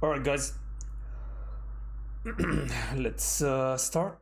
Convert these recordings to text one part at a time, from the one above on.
Alright, guys, let's start.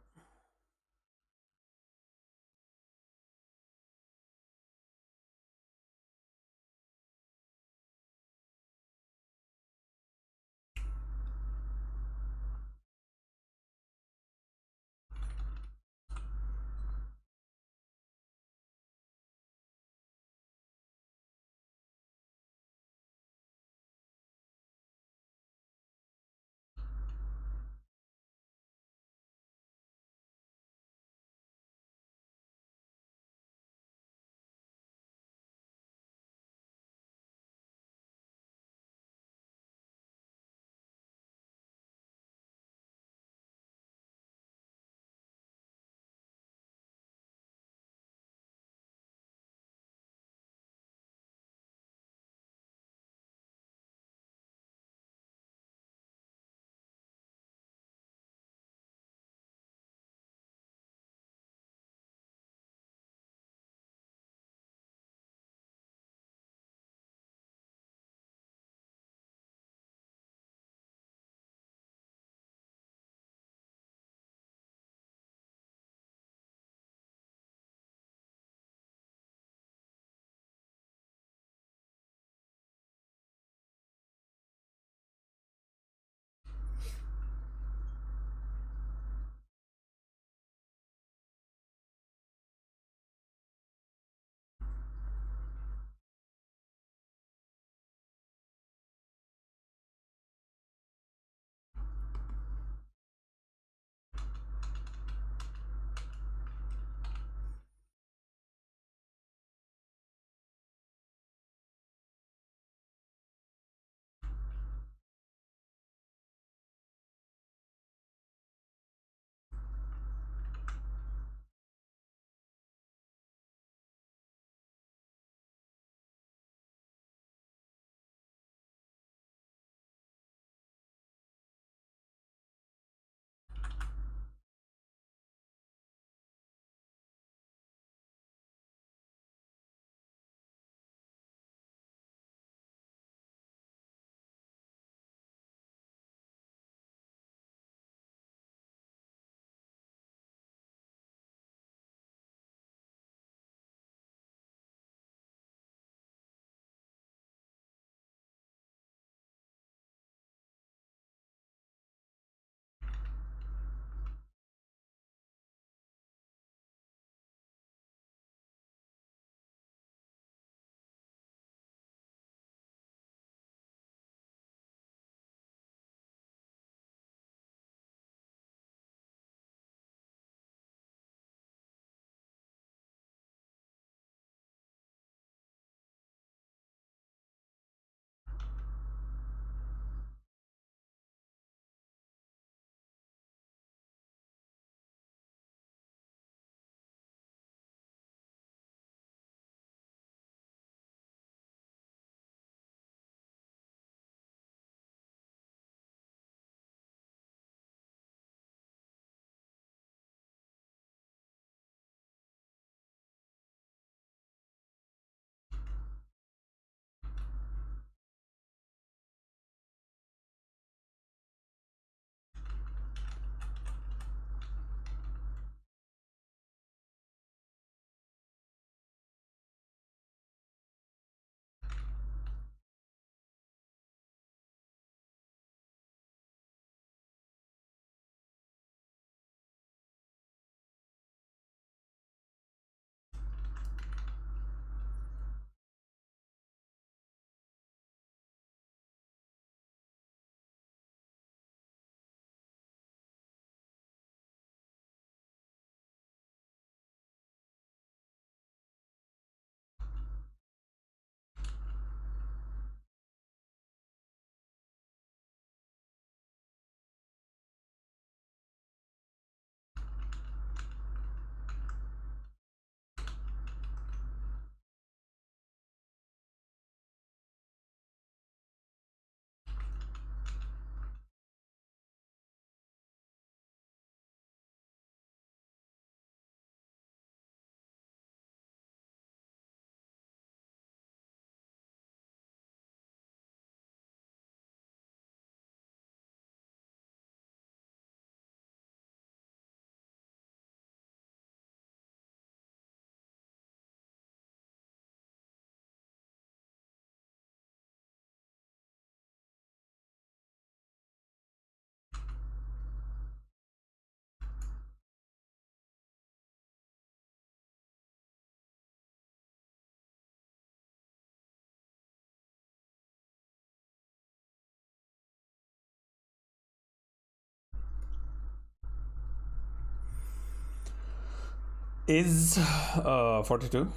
is 42.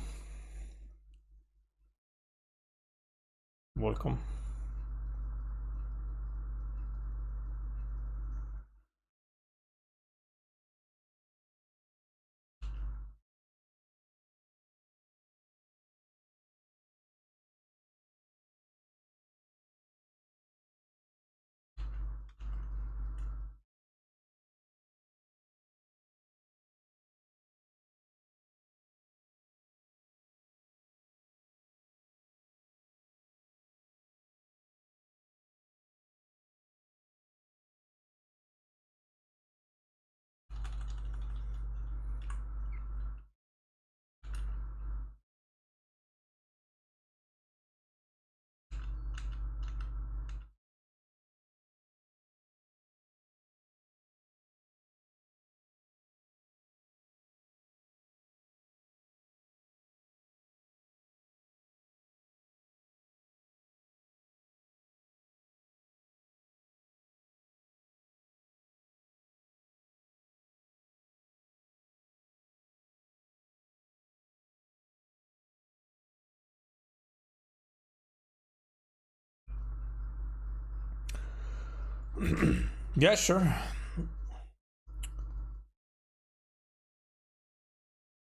Welcome. Yeah, sure.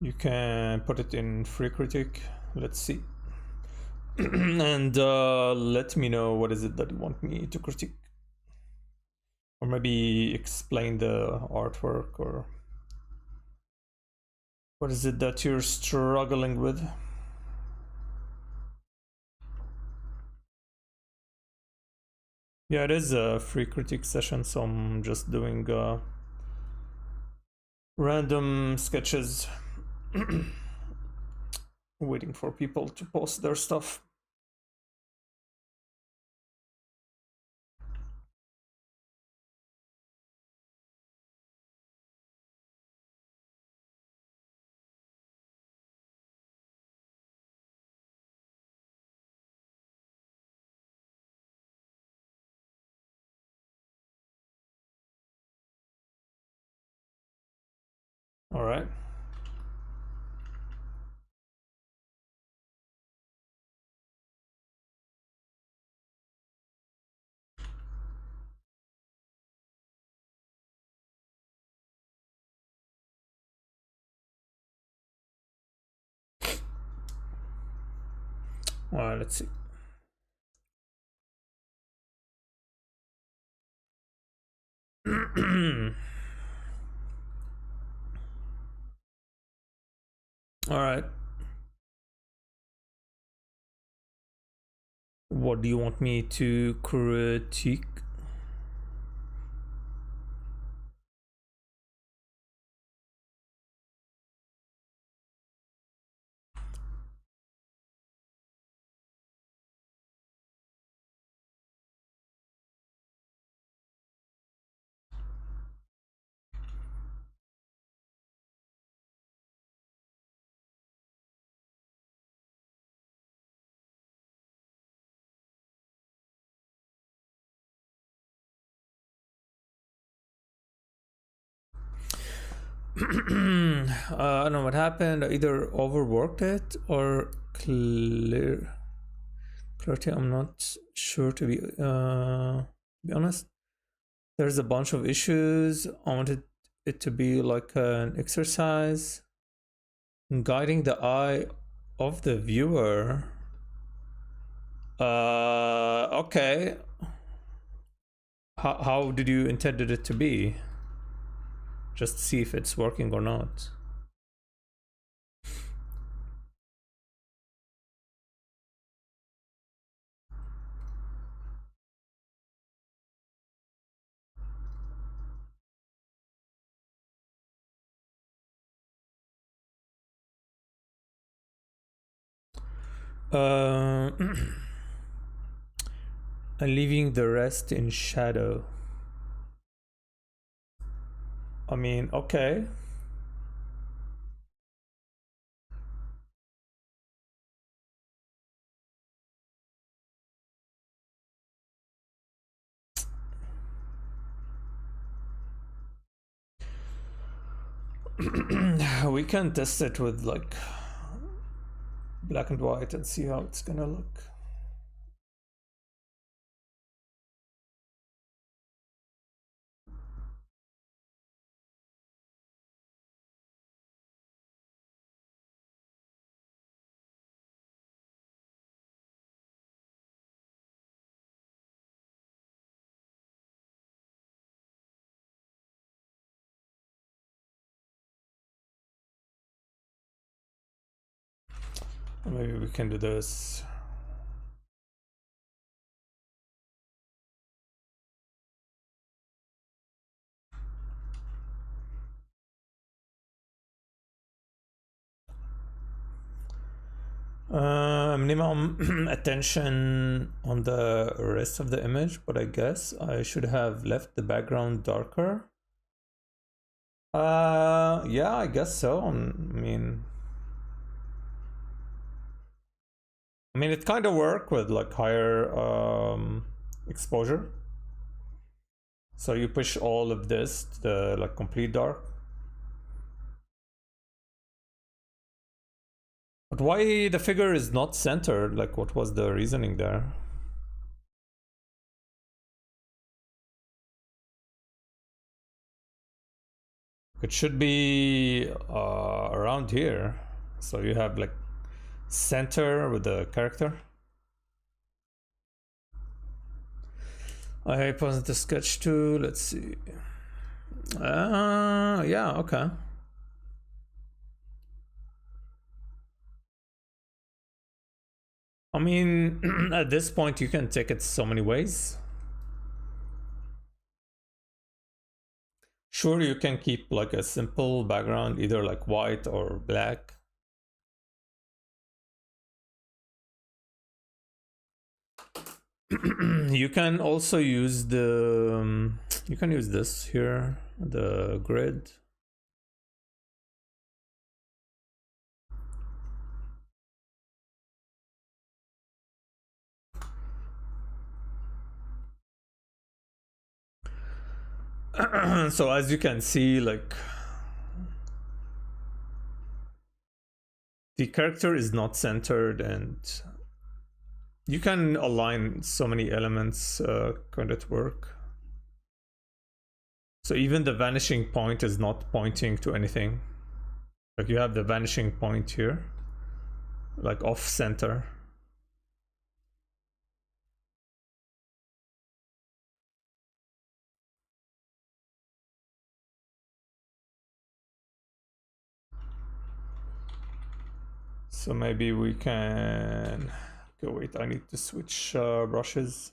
You can put it in free critique. Let's see. And let me know what is it that you want me to critique. Or maybe explain the artwork, or what is it that you're struggling with? Yeah, it is a free critique session, so I'm just doing random sketches. Waiting for people to post their stuff. All right. All right, let's see. All right. What do you want me to critique? I don't know what happened. I either overworked it or clarity. I'm not sure, to be honest. There's a bunch of issues. I wanted it to be like an exercise guiding the eye of the viewer. Okay. How did you intended it to be? Just see if it's working or not. Uh, and leaving the rest in shadow. I mean, okay. We can test it with like black and white and see how it's gonna look. Maybe we can do this. Minimum attention on the rest of the image, but I guess I should have left the background darker. Yeah, I guess so. I mean, it kind of work with like higher exposure. So you push all of this to the like complete dark. But why the figure is not centered? Like, what was the reasoning there? It should be around here. So you have like center with the character. I paused the sketch too. Let's see. Yeah, okay. I mean, at this point, you can take it so many ways. Sure, you can keep like a simple background, either like white or black. You can also use the you can use this here, the grid. So as you can see, like the character is not centered, and you can align so many elements kind of work. So even the vanishing point is not pointing to anything. Like you have the vanishing point here, like off center. So maybe we can go, wait, I need to switch brushes.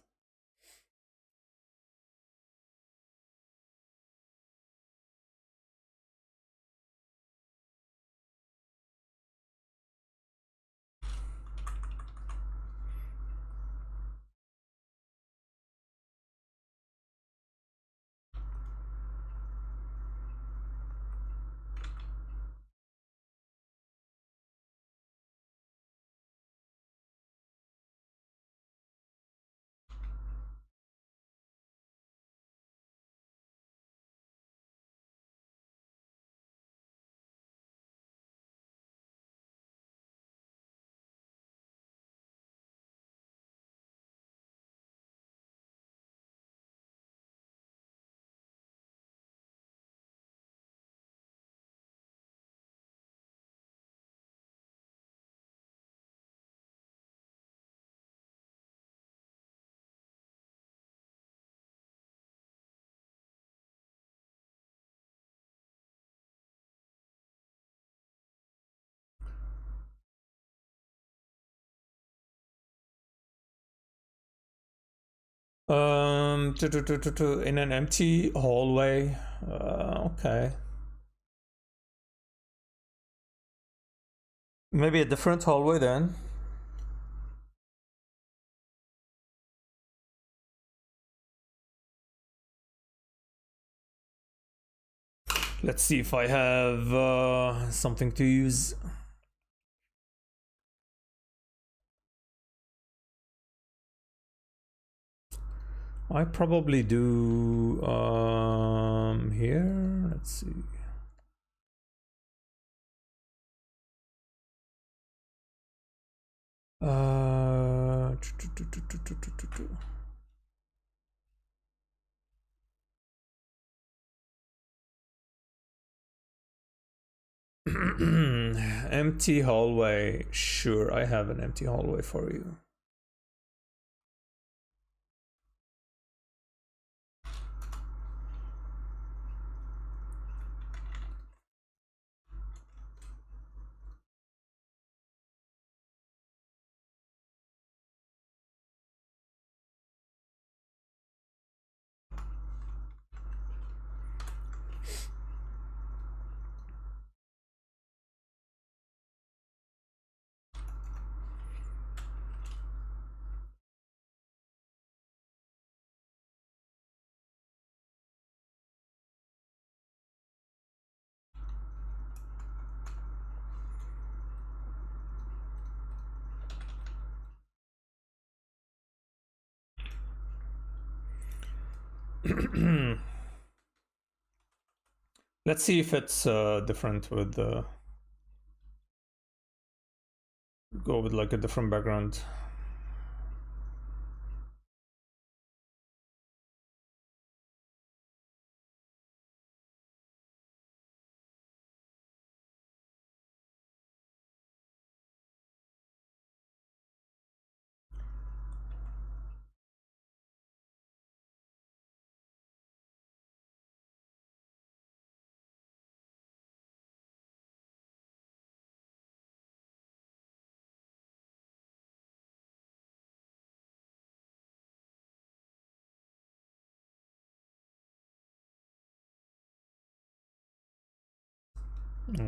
In an empty hallway. Okay. Maybe a different hallway then. Let's see if I have something to use. I probably do here. Let's see. Uh, empty hallway. Sure, I have an empty hallway for you. Let's see if it's different with the go with like a different background.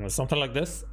Something like this.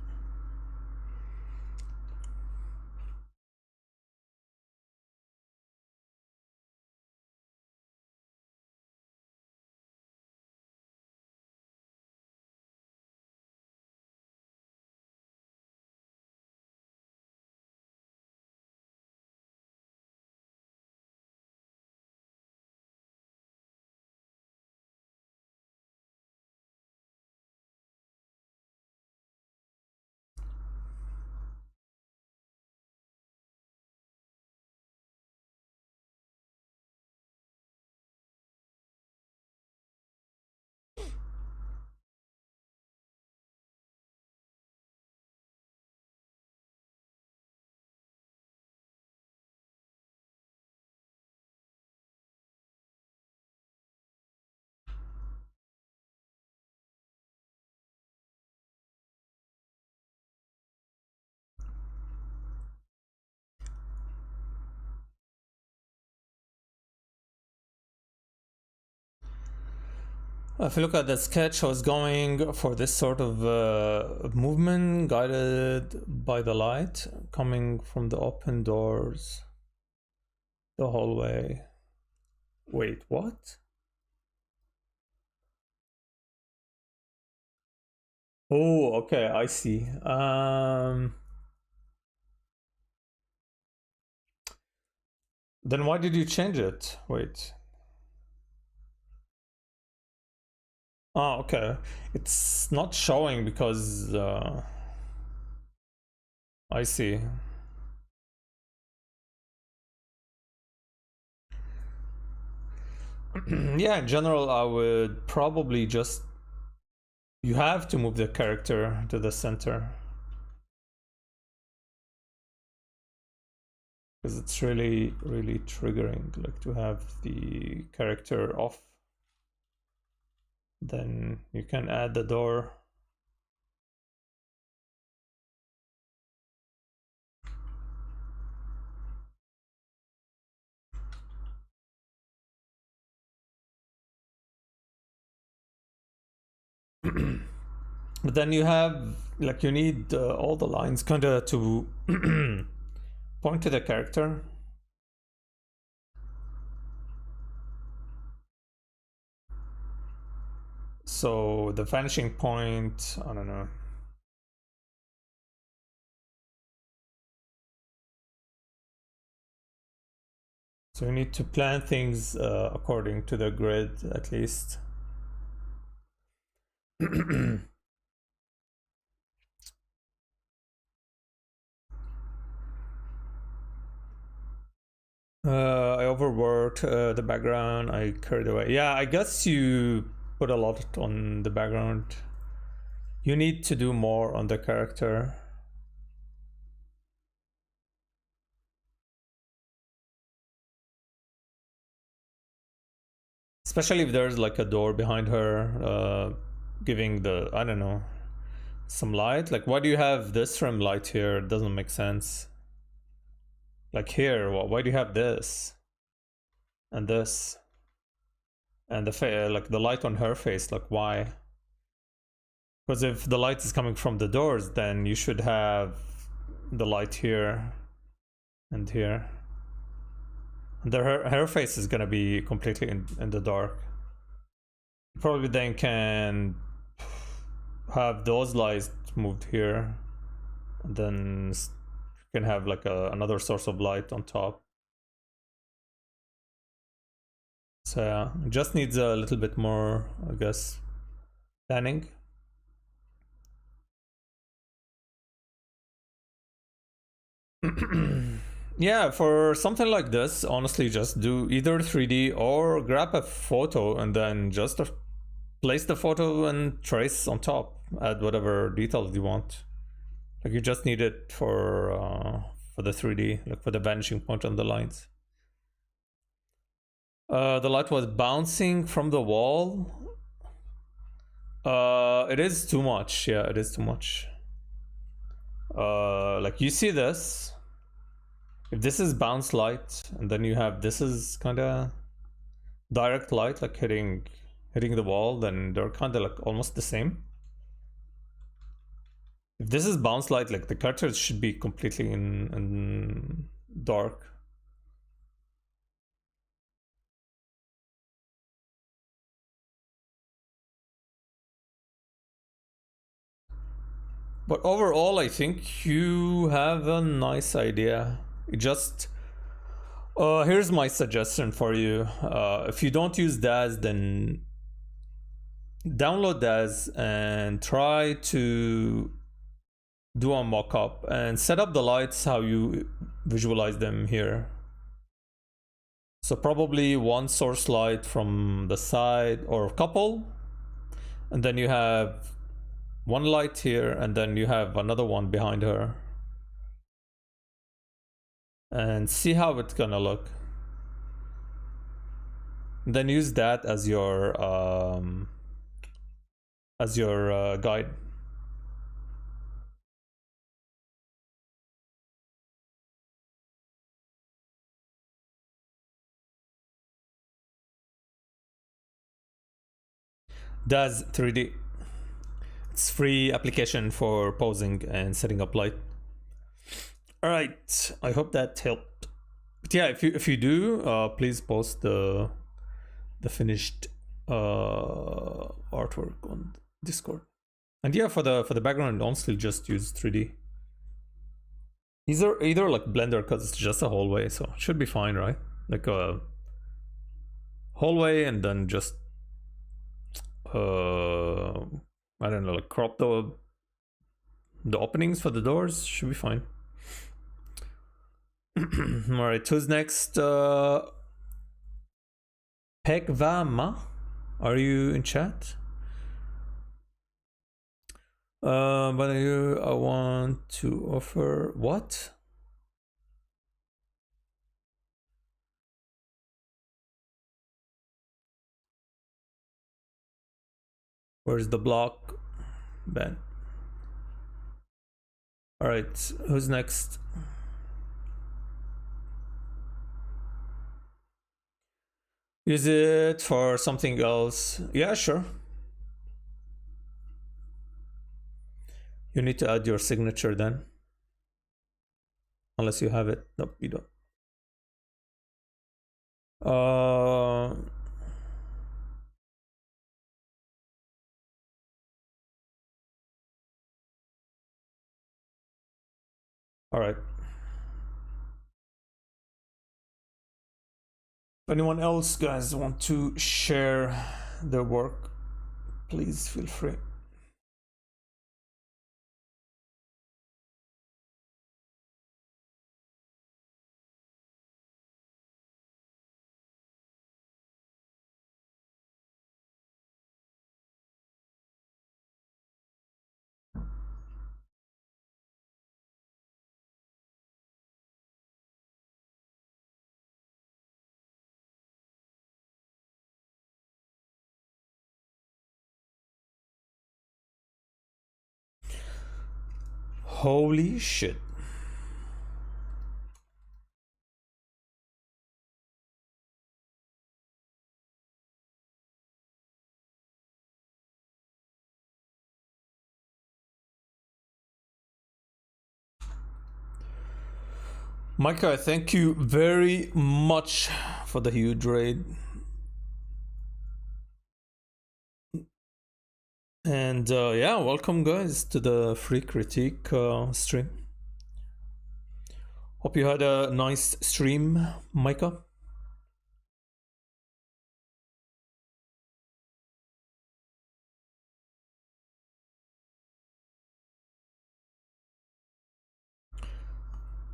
If you look at the sketch, I was going for this sort of movement guided by the light coming from the open doors, the hallway. Wait, what? Oh, okay, I see. Then why did you change it? Wait. Oh, okay. It's not showing because I see. Yeah, in general, I would probably just you have to move the character to the center because it's really triggering, like to have the character off. Then you can add the door. But then you have like you need all the lines kind of to point to the character. So the vanishing point, I don't know. So you need to plan things according to the grid at least. I overworked the background. I carried away. Yeah, I guess you put a lot on the background. You need to do more on the character. Especially if there's like a door behind her, giving the, I don't know, some light. Like, why do you have this trim light here? It doesn't make sense. Like here, why do you have this? And this? And like the light on her face, like why? Because if the light is coming from the doors, then you should have the light here and here. And her face is gonna be completely in the dark. Probably then can have those lights moved here, and then you can have like another source of light on top. So yeah, it just needs a little bit more, I guess, planning. Yeah, for something like this, honestly, just do either 3D or grab a photo and then just place the photo and trace on top. Add whatever details you want. Like you just need it for the 3D, like for the vanishing point on the lines. The light was bouncing from the wall. It is too much. Yeah, it is too much. Like you see this. If this is bounce light, and then you have this is kind of direct light, like hitting the wall, then they're kind of like almost the same. If this is bounce light, like the characters should be completely in dark. But overall, I think you have a nice idea. It just here's my suggestion for you. If you don't use DAZ, then download DAZ and try to do a mock-up and set up the lights how you visualize them here. So probably one source light from the side or a couple, and then you have one light here, and then you have another one behind her, and see how it's gonna look. And then use that as your guide. DAZ 3D. It's free application for posing and setting up light. All right, I hope that helped. But yeah, if you do, please post the finished artwork on Discord. And yeah, for the background, honestly, just use 3D. Either like Blender, because it's just a hallway, so it should be fine, right? Like a hallway, and then just I don't know, like crop the openings for the doors. Should be fine. All right, who's next? Pegvama, are you in chat? But I want to offer what? Where's the block? Ben. All right, who's next? Use it for something else. Yeah, sure. You need to add your signature then. Unless you have it. Nope, you don't. All right. If anyone else, guys, want to share their work, please feel free. Holy shit. Micah, thank you very much for the huge raid. And yeah, welcome guys to the free critique stream. Hope you had a nice stream, Micah.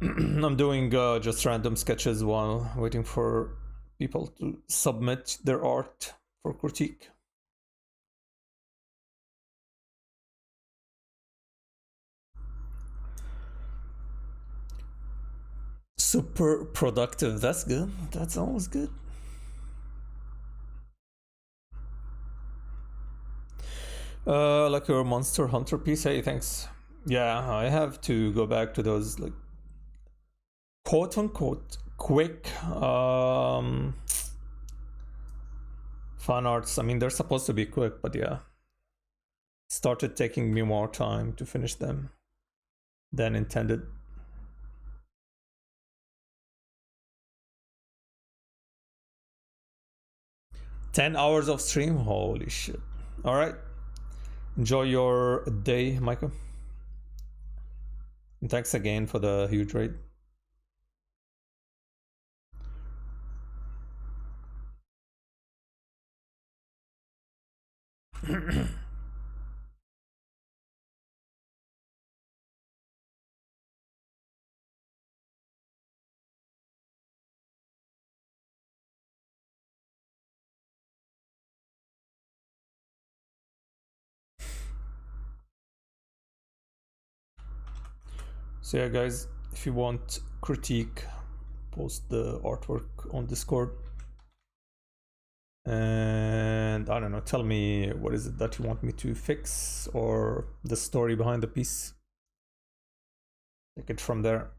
I'm doing just random sketches while waiting for people to submit their art for critique. Super productive. That's good. That's always good. Like your Monster Hunter piece. Hey, thanks. Yeah, I have to go back to those like quote unquote quick fan arts. I mean, they're supposed to be quick, but yeah, started taking me more time to finish them than intended. $10 hours of stream. Holy shit. All right, enjoy your day, Michael, and thanks again for the huge raid. So yeah, guys, if you want critique, post the artwork on Discord. And I don't know, tell me what is it that you want me to fix or the story behind the piece. Take it from there.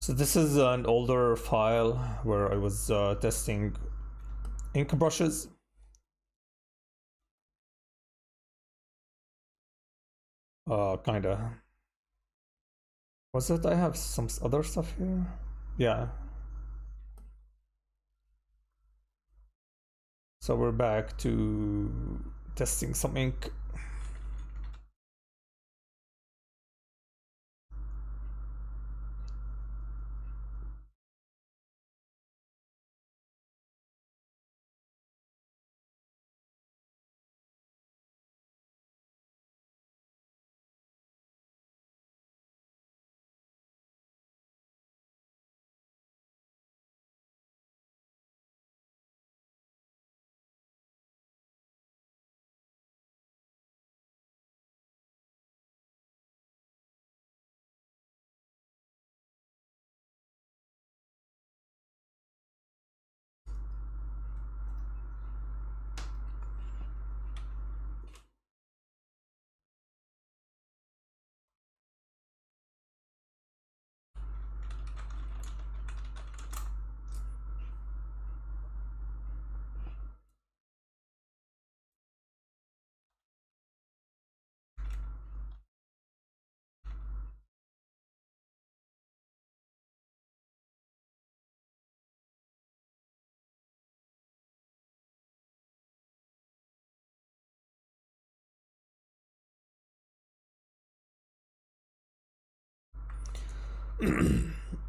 So this is an older file where I was testing ink brushes. Kinda. Was it? I have some other stuff here. Yeah. So we're back to testing some ink.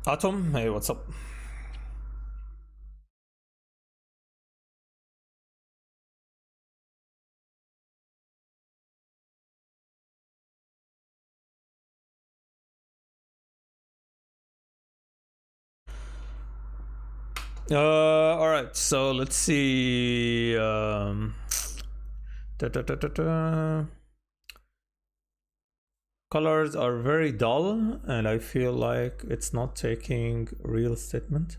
Atom, hey, what's up? All right, so let's see. Colors are very dull, and I feel like it's not taking real statement.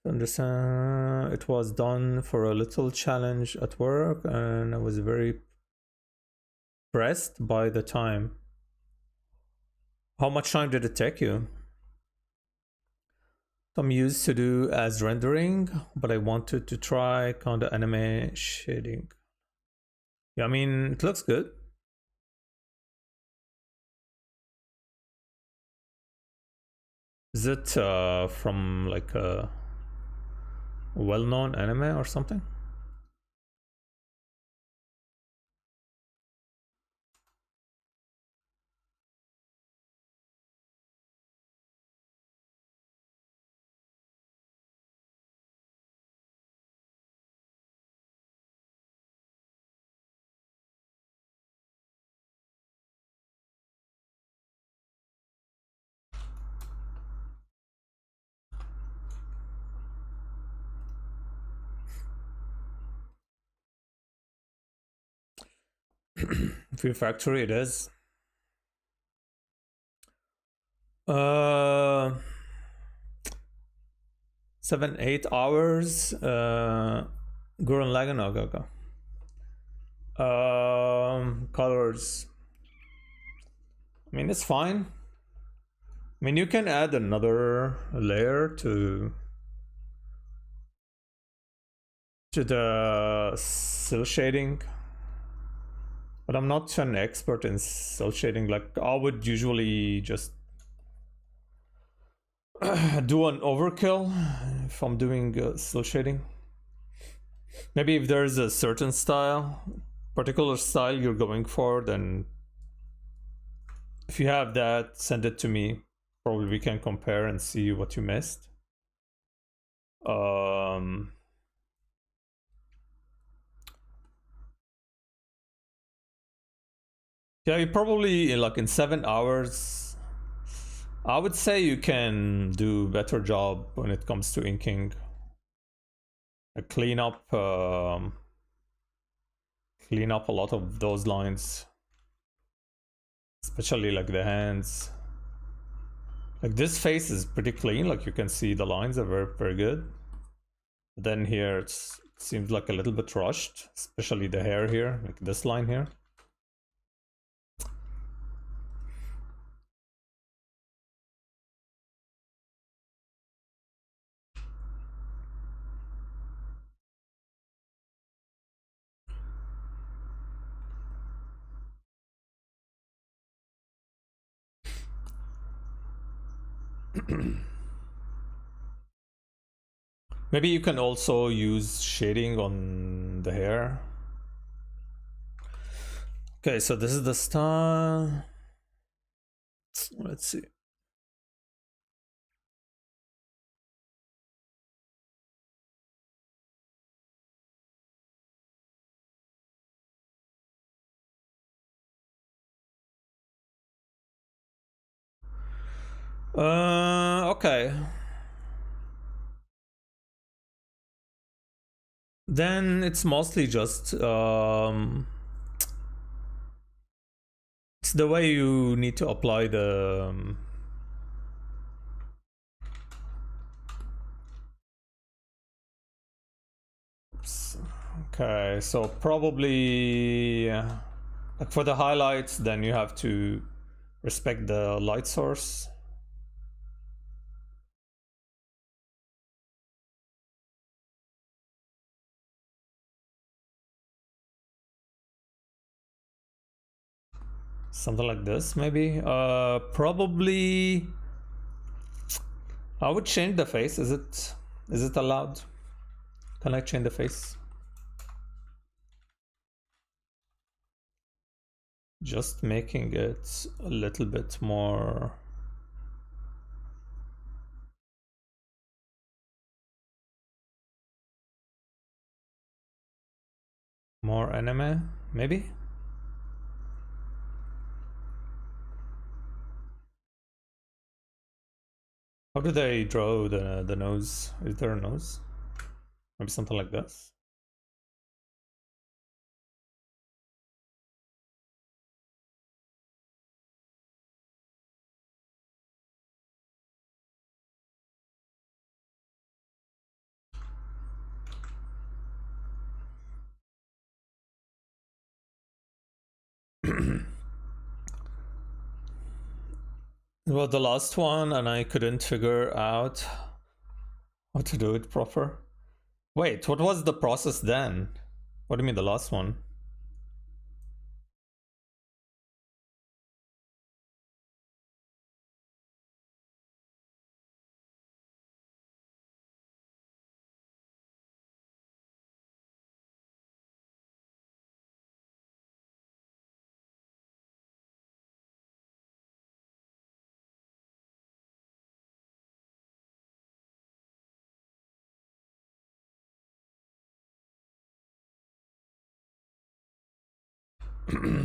Understand, it was done for a little challenge at work, and I was very pressed by the time. How much time did it take you? I'm used to do as rendering, but I wanted to try kind of anime shading. Yeah, I mean, it looks good. Is it from like a well-known anime or something? Fear Factory it is. 7-8 hours. Gurren Lagann. Okay. Colors. I mean, it's fine. I mean, you can add another layer to the cell shading, but I'm not an expert in cell shading. Like, I would usually just do an overkill if I'm doing cell shading. Maybe if there's a certain particular style you're going for, then if you have that, send it to me. Probably we can compare and see what you missed. Yeah, you probably like in 7 hours. I would say you can do better job when it comes to inking. Clean up a lot of those lines, especially like the hands. Like this face is pretty clean. Like you can see the lines are very good. But then here it seems like a little bit rushed, especially the hair here, like this line here. Maybe you can also use shading on the hair. Okay, so this is the style. Let's see. Okay. Then it's mostly just it's the way you need to apply the okay, so probably like for the highlights, then you have to respect the light source. Something like this, maybe. Probably I would change the face. Is it allowed? Can I change the face? Just making it a little bit more anime, maybe. How do they draw the nose? Is there a nose? Maybe something like this. Well, the last one, and I couldn't figure out how to do it proper. Wait, what was the process then? What do you mean the last one?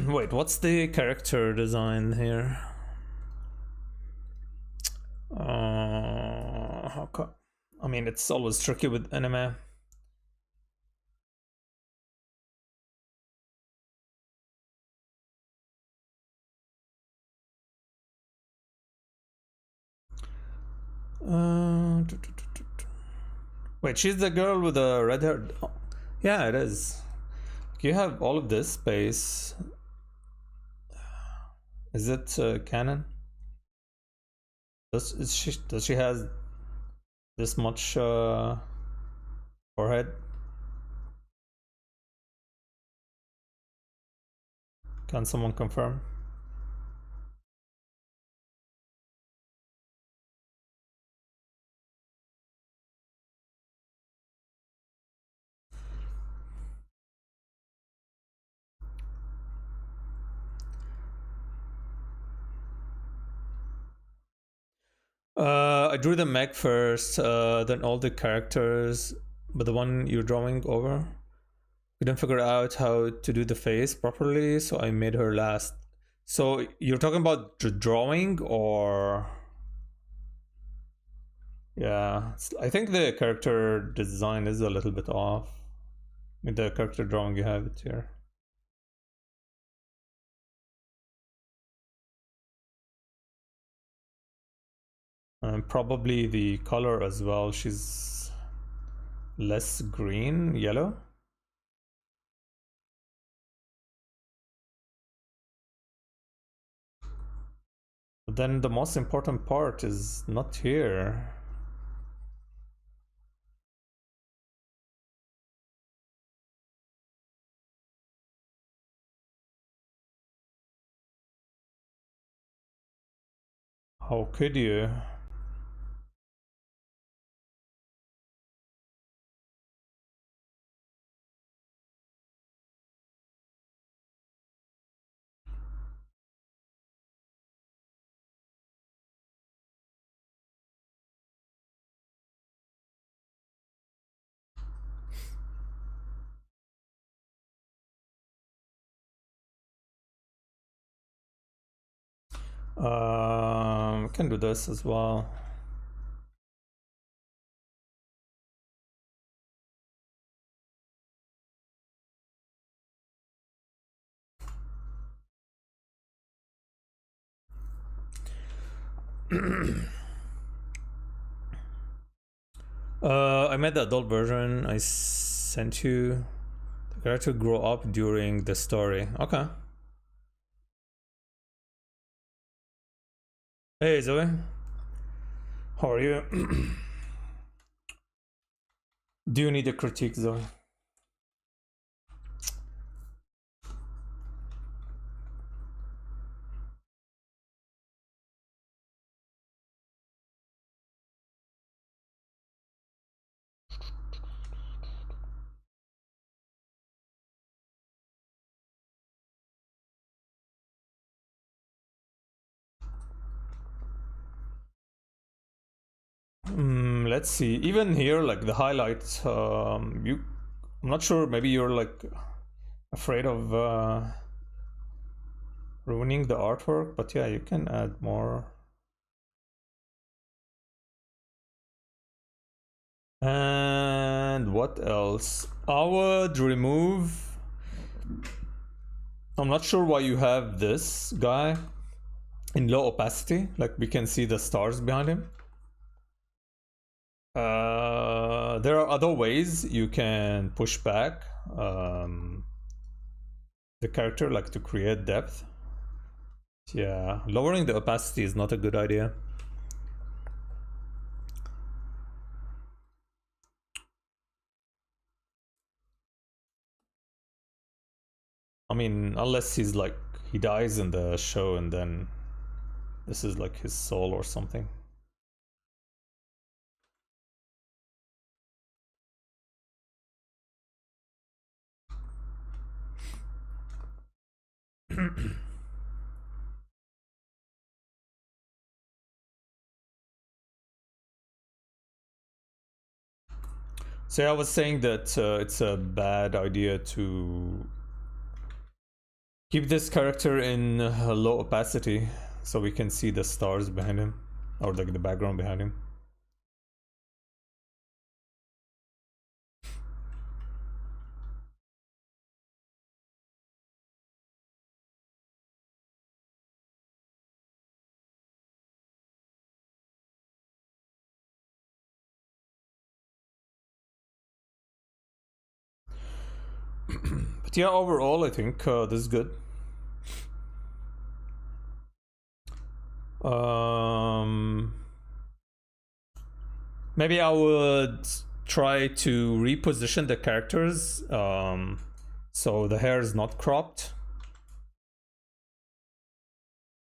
Wait, what's the character design here? I mean, it's always tricky with anime. Wait, she's the girl with the red hair. Oh, yeah, it is. You have all of this space. Is it canon? Does she has this much forehead? Can someone confirm? I drew the mech first, then all the characters, but the one you're drawing over. Couldn't figure out how to do the face properly, so I made her last. So you're talking about the drawing, or yeah? I think the character design is a little bit off. With the character drawing, you have it here. And probably the color as well. She's less green, yellow. But then the most important part is not here. How could you? Can do this as well. I made the adult version. I sent you. The character grow up during the story. Okay. Hey Zoe, how are you? Do you need a critique, Zoe? Let's see. Even here, like the highlights, I'm not sure. Maybe you're like afraid of ruining the artwork, but yeah, you can add more. And what else? I would remove... I'm not sure why you have this guy in low opacity. Like, we can see the stars behind him. There are other ways you can push back the character, like to create depth. Yeah, lowering the opacity is not a good idea. I mean, unless he's like, he dies in the show and then this is like his soul or something. So I was saying that it's a bad idea to keep this character in low opacity so we can see the stars behind him, or like the background behind him. But yeah, overall I think this is good. Maybe I would try to reposition the characters so the hair is not cropped.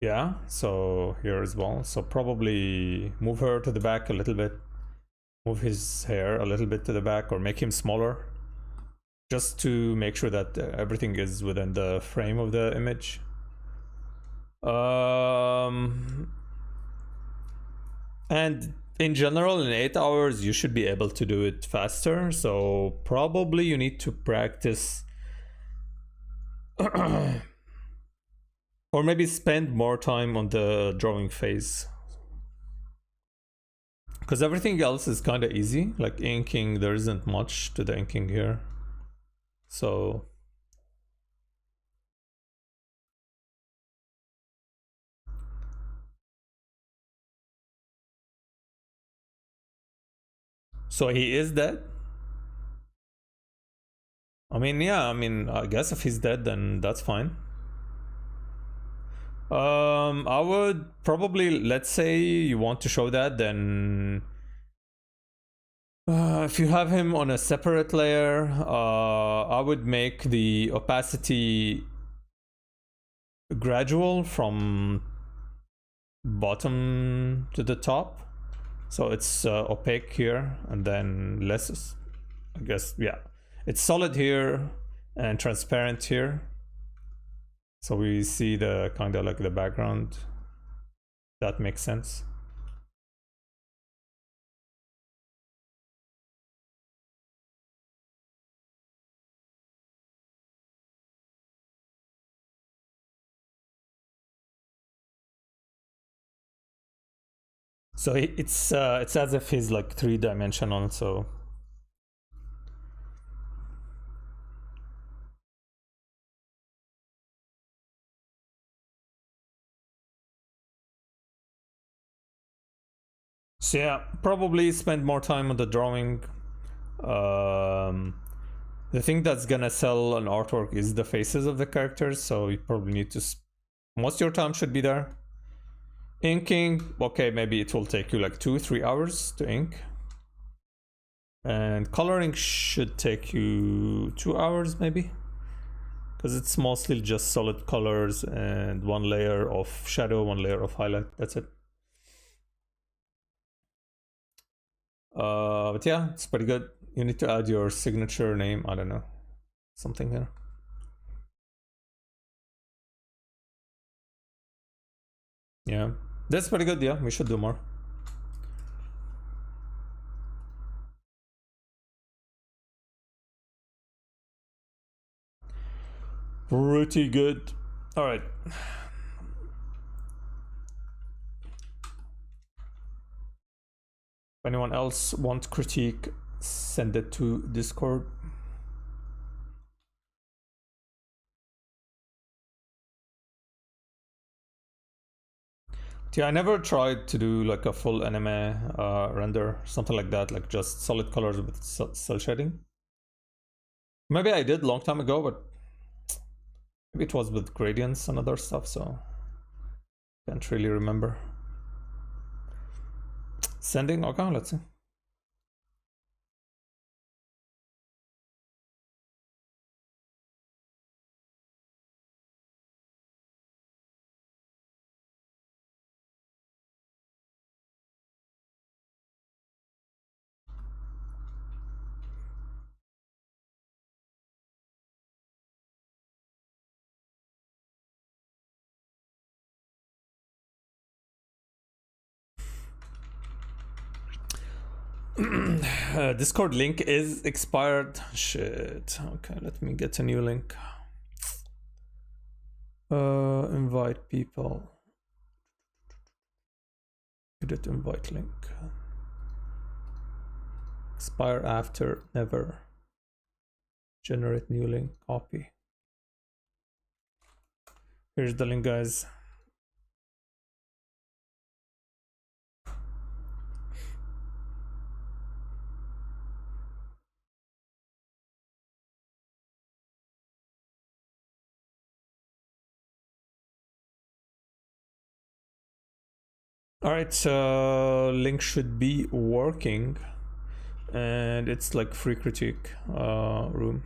Yeah, so here as well. So probably move her to the back a little bit, move his hair a little bit to the back, or make him smaller, just to make sure that everything is within the frame of the image. And in general, in 8 hours, you should be able to do it faster. So probably you need to practice or maybe spend more time on the drawing phase. Because everything else is kind of easy. Like inking, there isn't much to the inking here. So he is dead? I mean, yeah, I guess if he's dead, then that's fine. I would probably, let's say you want to show that, then if you have him on a separate layer, I would make the opacity gradual from bottom to the top. So it's opaque here and then less, I guess, yeah. It's solid here and transparent here. So we see the kind of like the background. That makes sense. So it's as if he's like 3-dimensional, so yeah, probably spend more time on the drawing. The thing that's gonna sell an artwork is the faces of the characters, so you probably need to most of your time should be there. Inking, okay, maybe it will take you like 2-3 hours to ink. And coloring should take you 2 hours maybe, because it's mostly just solid colors and one layer of shadow, one layer of highlight, that's it. But yeah, it's pretty good. You need to add your signature name, I don't know, something here. Yeah, that's pretty good. Yeah, we should do more. Pretty good. All right. If anyone else wants critique, send it to Discord. Yeah, I never tried to do like a full anime render, something like that, like just solid colors with cell shading. Maybe I did long time ago, but maybe it was with gradients and other stuff, so can't really remember. Sending, okay, let's see. Discord link is expired. Shit. Okay, let me get a new link. Invite people. Edit invite link. Expire after, never. Generate new link, copy. Here's the link, guys. All right, so link should be working, and it's like free critique room.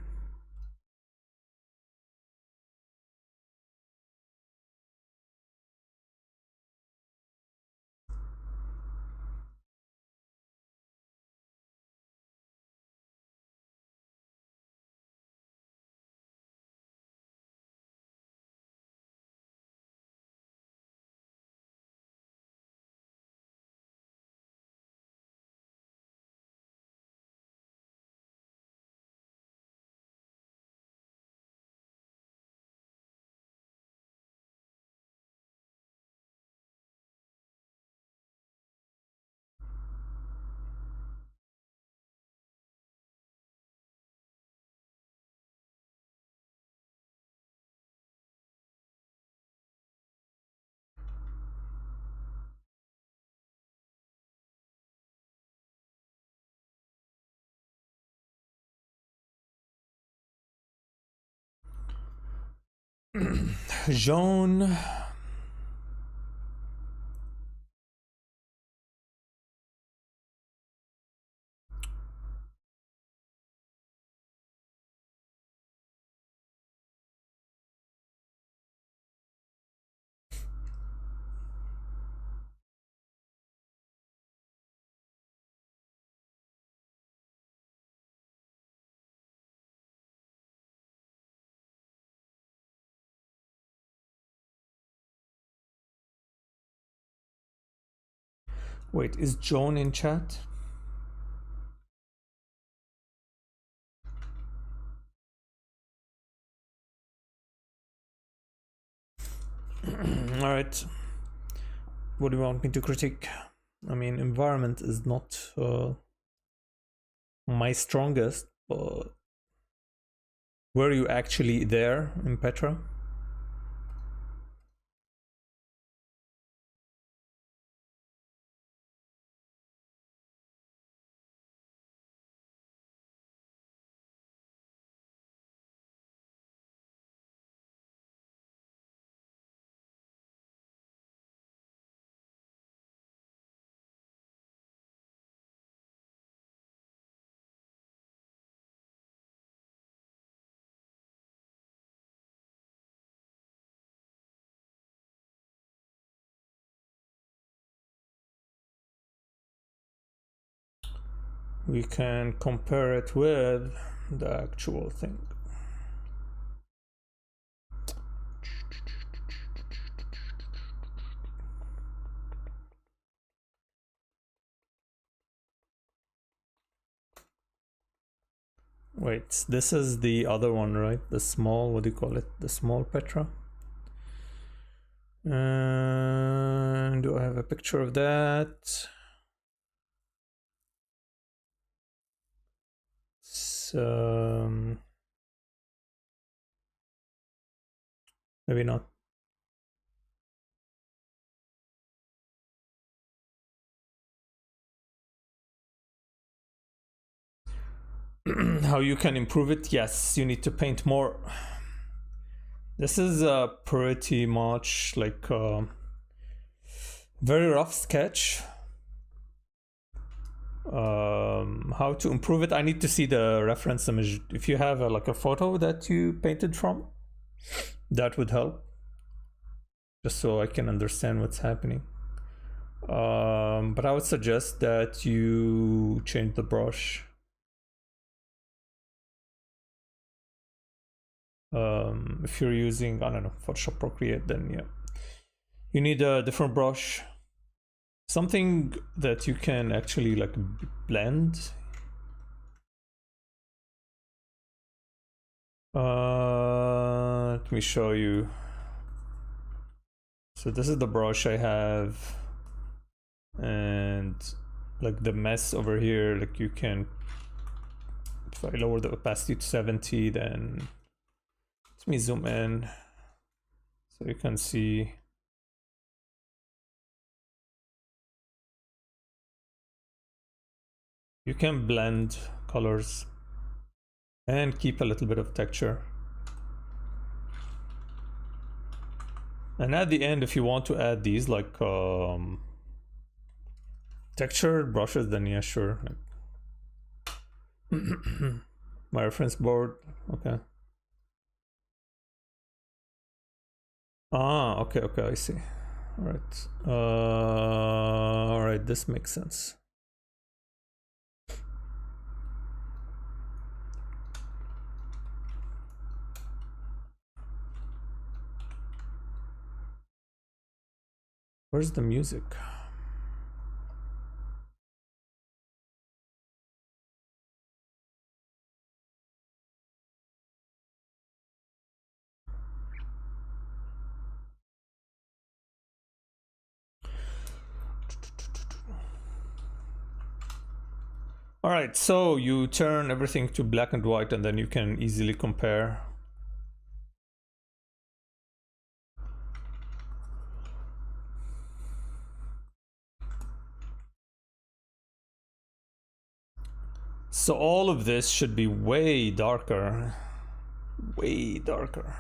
Jean. Wait, is Joan in chat? All right. What do you want me to critique? I mean, environment is not my strongest, but were you actually there in Petra? We can compare it with the actual thing. Wait, this is the other one, right? The small, what do you call it? The small Petra. And do I have a picture of that? maybe not. How you can improve it? Yes, you need to paint more. This is pretty much like a very rough sketch. How to improve it? I need to see the reference image. If you have like a photo that you painted from, that would help, just so I can understand what's happening. But I would suggest that you change the brush. If you're using, I don't know, Photoshop Procreate, then yeah, you need a different brush, something that you can actually like blend. Let me show you. So this is the brush I have, and like the mess over here, like you can, if I lower the opacity to 70, then let me zoom in so you can see. You can blend colors and keep a little bit of texture. And at the end, if you want to add these like textured brushes, then yeah, sure. My reference board, okay. Ah, okay, I see. All right, this makes sense. Where's the music? All right, so you turn everything to black and white, and then you can easily compare. So all of this should be way darker. Way darker.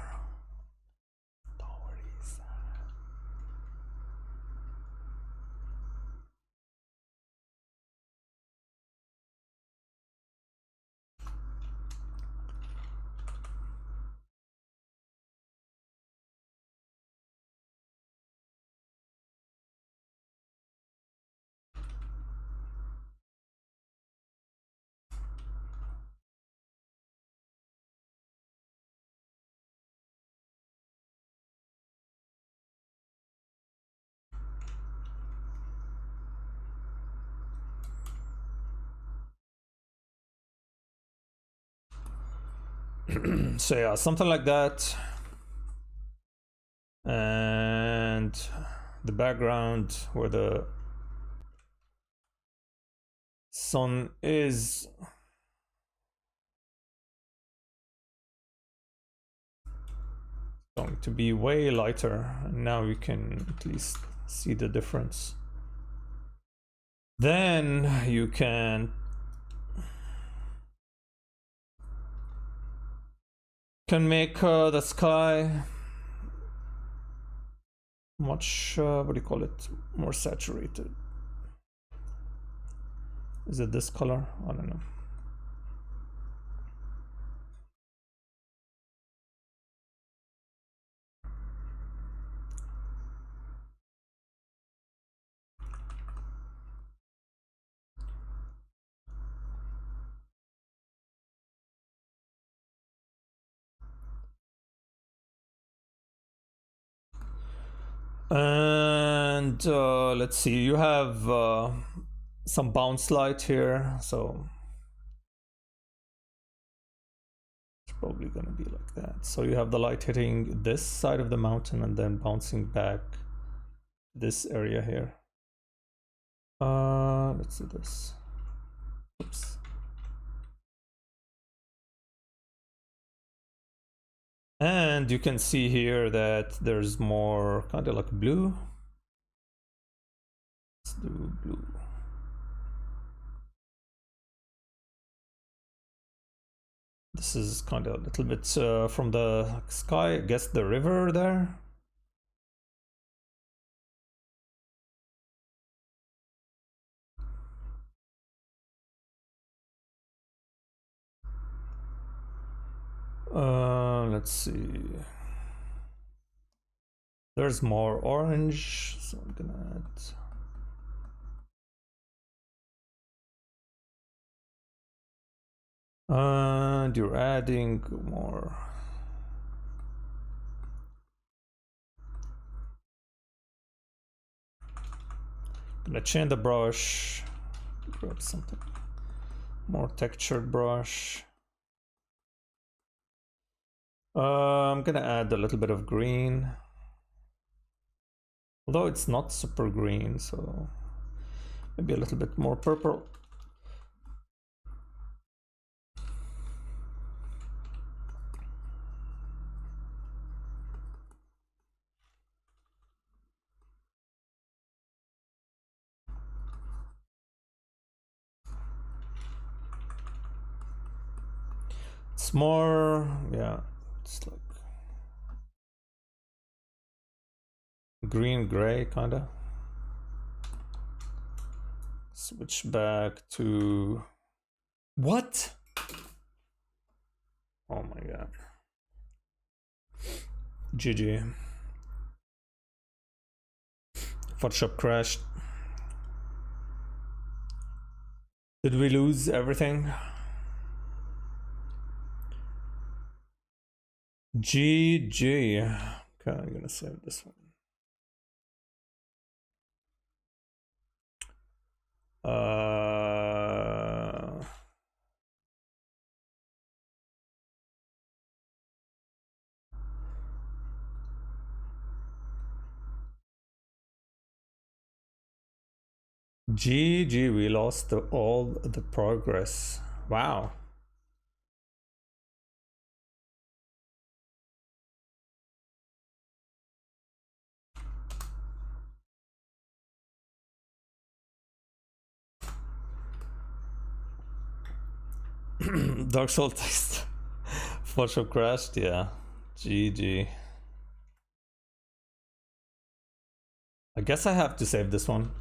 Don't worry. So yeah, something like that. And the background where the sun is going to be way lighter, and now you can at least see the difference. Then you can make the sky much what do you call it, more saturated. Is it this color? I don't know. And let's see, you have some bounce light here, so it's probably gonna be like that. So you have the light hitting this side of the mountain and then bouncing back this area here. Let's do this. Oops. And you can see here that there's more kind of like blue. Let's do blue. This is kind of a little bit from the sky, I guess the river there. Let's see. There's more orange, so I'm gonna add. And you're adding more. Gonna change the brush. Grab something more textured brush. I'm gonna add a little bit of green, although it's not super green, so maybe a little bit more purple. It's more, yeah, it's like green gray kind of. Switch back to what? Oh my god. GG. Photoshop crashed. Did we lose everything? GG. Okay, I'm gonna save this one. GG, we lost all the progress. Wow. Dark Soul text. Photoshop crashed, yeah. GG. I guess I have to save this one.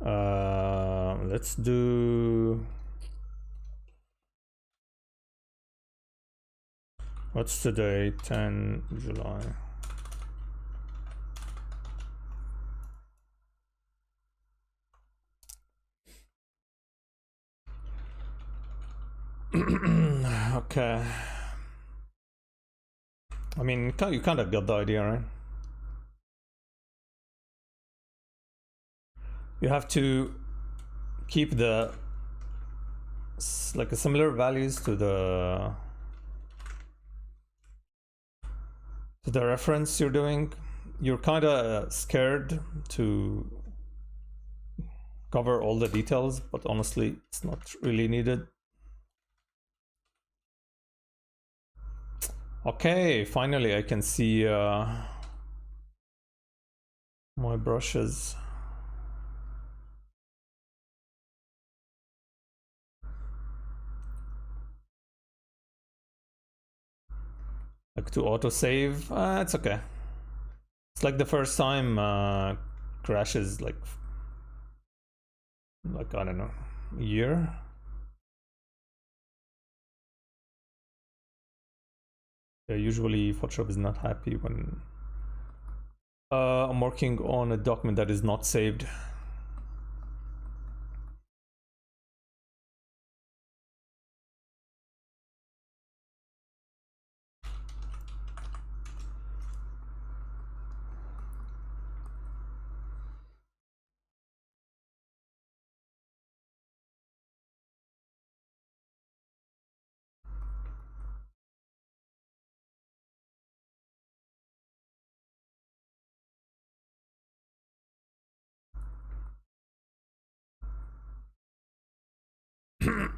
Let's do. What's today? 10 July. Okay. I mean, you kind of got the idea, right? You have to keep the like similar values to the reference you're doing. You're kind of scared to cover all the details, but honestly, it's not really needed. Okay, finally I can see my brushes. Like to autosave, it's okay. It's like the first time crashes like I don't know, a year. Yeah, usually Photoshop is not happy when I'm working on a document that is not saved.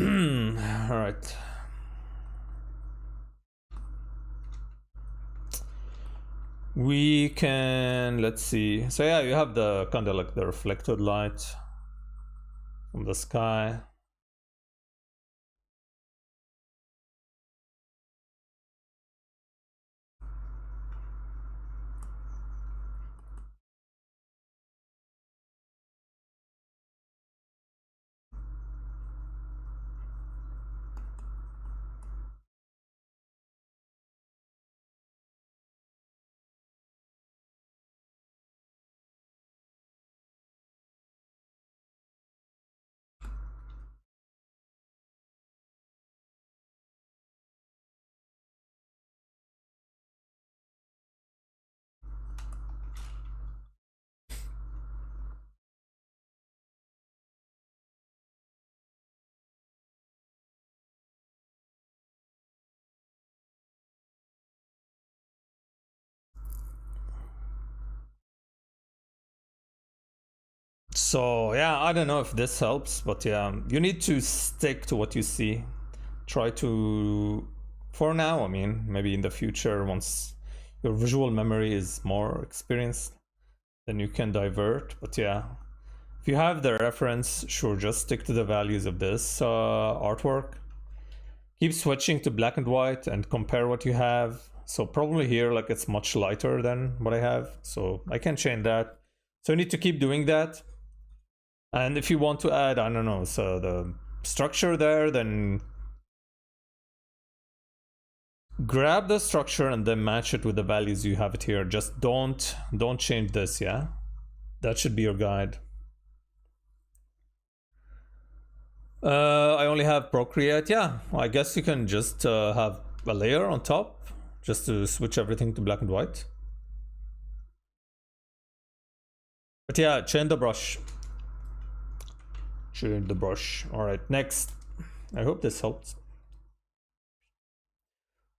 All right. We can, let's see. So yeah, you have the kind of like the reflected light from the sky. So yeah, I don't know if this helps, but yeah, you need to stick to what you see. Try to, for now, I mean, maybe in the future, once your visual memory is more experienced, then you can divert. But yeah, if you have the reference, sure, just stick to the values of this artwork. Keep switching to black and white and compare what you have. So probably here, like it's much lighter than what I have. So I can change that. So you need to keep doing that. And if you want to add, I don't know, so the structure there, then grab the structure and then match it with the values you have it here. Just don't change this, yeah? That should be your guide. I only have Procreate. Yeah, I guess you can just have a layer on top just to switch everything to black and white. But yeah, change the brush. Change the brush. All right, next. I hope this helps.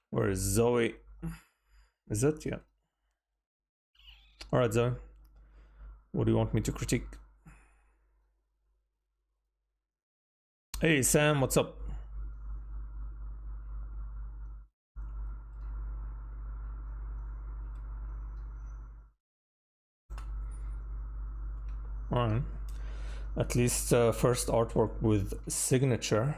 Where is Zoe? Is it? Yeah. All right, Zoe. What do you want me to critique? Hey, Sam, what's up? All right. At least first artwork with signature.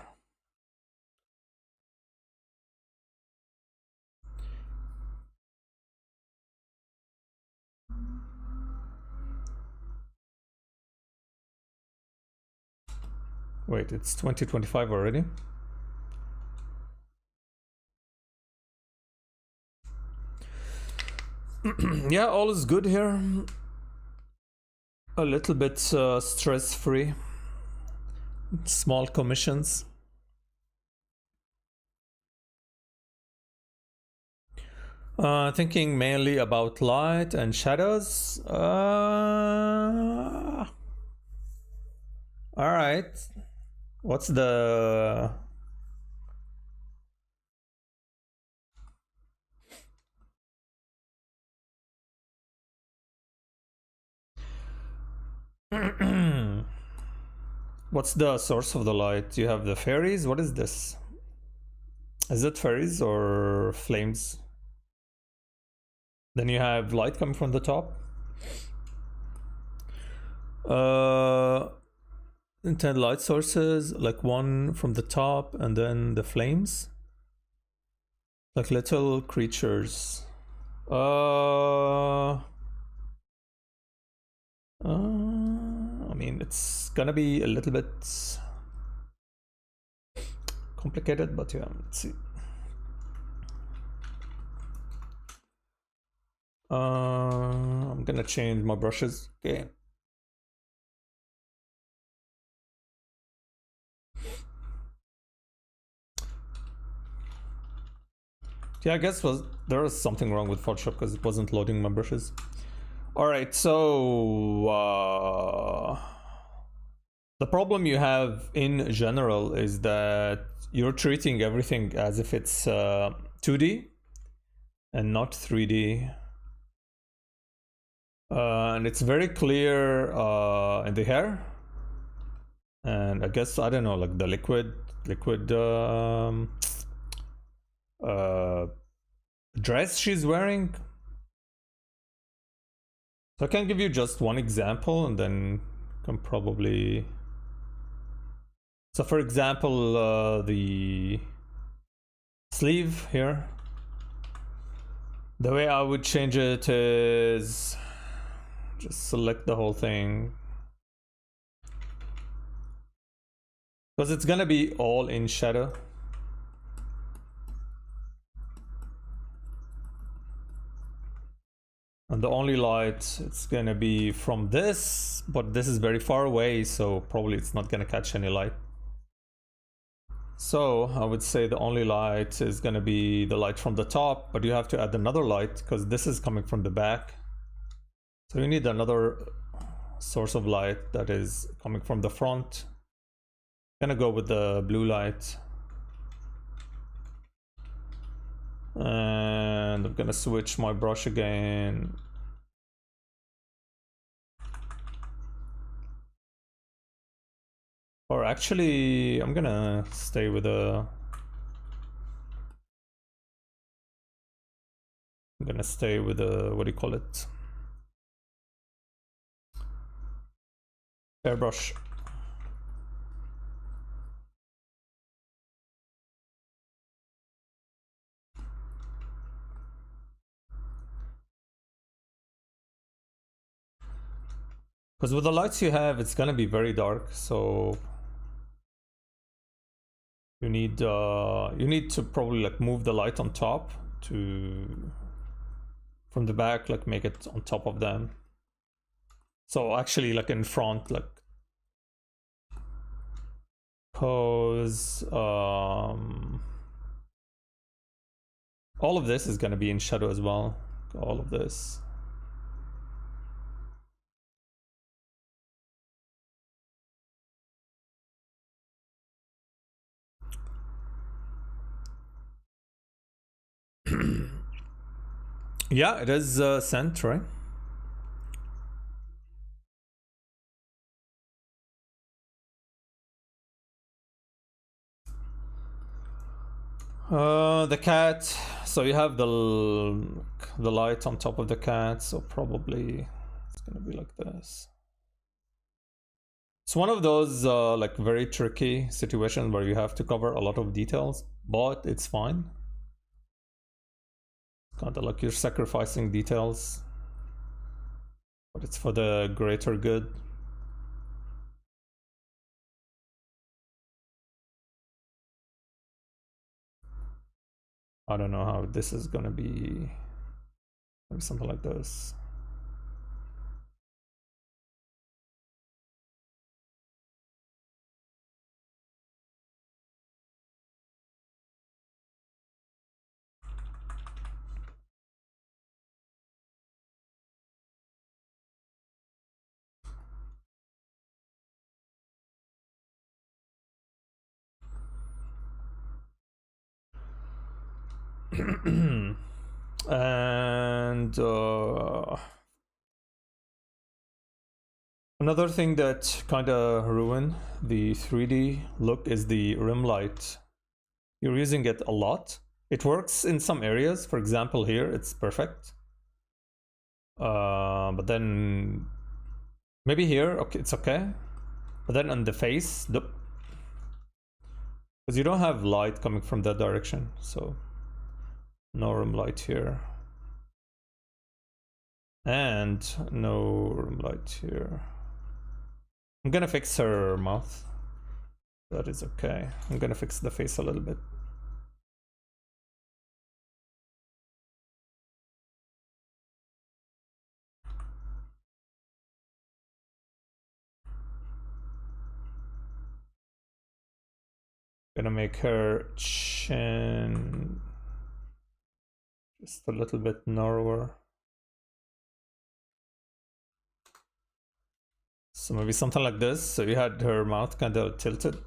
Wait, it's 2025 already? Yeah, all is good here. A little bit stress-free. Small commissions. Thinking mainly about light and shadows. All right. What's the... What's the source of the light? You have the fairies? What is this? Is it fairies or flames? Then you have light coming from the top. Intend light sources, like one from the top and then the flames. Like little creatures. I mean, it's gonna be a little bit complicated, but yeah, let's see. I'm gonna change my brushes. Okay. Yeah, I guess there was something wrong with Photoshop because it wasn't loading my brushes. All right, so the problem you have in general is that you're treating everything as if it's 2D and not 3D. And it's very clear in the hair. And I guess, I don't know, like the liquid dress she's wearing. So I can give you just one example and then can probably... So for example, the sleeve here, the way I would change it is just select the whole thing, because it's gonna be all in shadow. And the only light, it's gonna be from this, but this is very far away, so probably it's not gonna catch any light. So I would say the only light is gonna be the light from the top, but you have to add another light because this is coming from the back. So you need another source of light that is coming from the front. I'm gonna go with the blue light. And I'm gonna switch my brush again. Or actually, I'm gonna stay with a... I'm gonna stay with a, what do you call it? Airbrush. Because with the lights you have, it's gonna be very dark, so you need to probably like move the light on top to, from the back, like make it on top of them. So actually like in front, like pose, all of this is gonna be in shadow as well, all of this. Yeah, it is sent, right? The cat. So you have the light on top of the cat. So probably it's gonna be like this. It's one of those like very tricky situations where you have to cover a lot of details, but it's fine. Kind of like you're sacrificing details, but it's for the greater good. I don't know how this is gonna be. Maybe something like this. And another thing that kind of ruined the 3D look is the rim light. You're using it a lot. It works in some areas. For example, here it's perfect. But then maybe here, okay, it's okay. But then on the face, because you don't have light coming from that direction, so no rim light here. And no rim light here. I'm gonna fix her mouth. That is okay. I'm gonna fix the face a little bit. Gonna make her chin just a little bit narrower. So maybe something like this. So you had her mouth kind of tilted.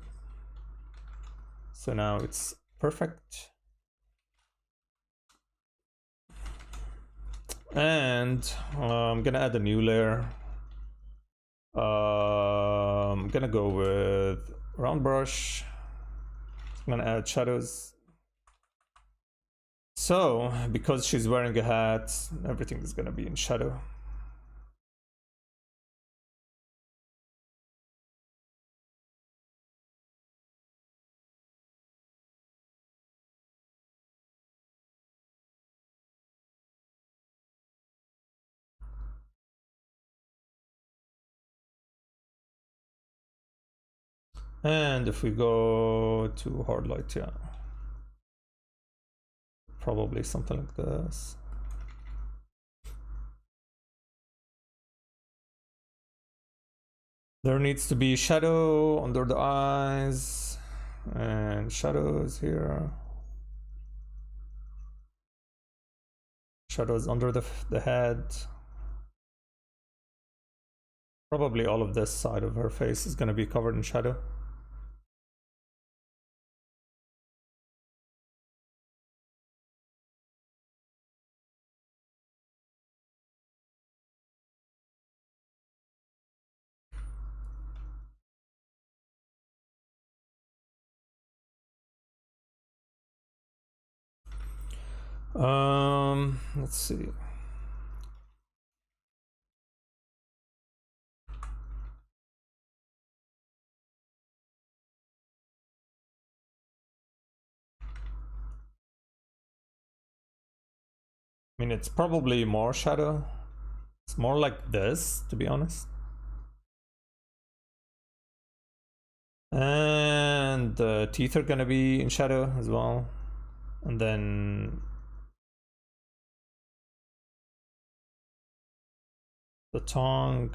So now it's perfect. And I'm gonna add a new layer. I'm gonna go with round brush. I'm gonna add shadows. So because she's wearing a hat, everything is gonna be in shadow. And if we go to hard light, yeah, probably something like this. There needs to be shadow under the eyes and shadows here. Shadows under the head. Probably all of this side of her face is going to be covered in shadow. Let's see. I mean, it's probably more shadow. It's more like this, to be honest. And the teeth are gonna be in shadow as well. And then the tongue.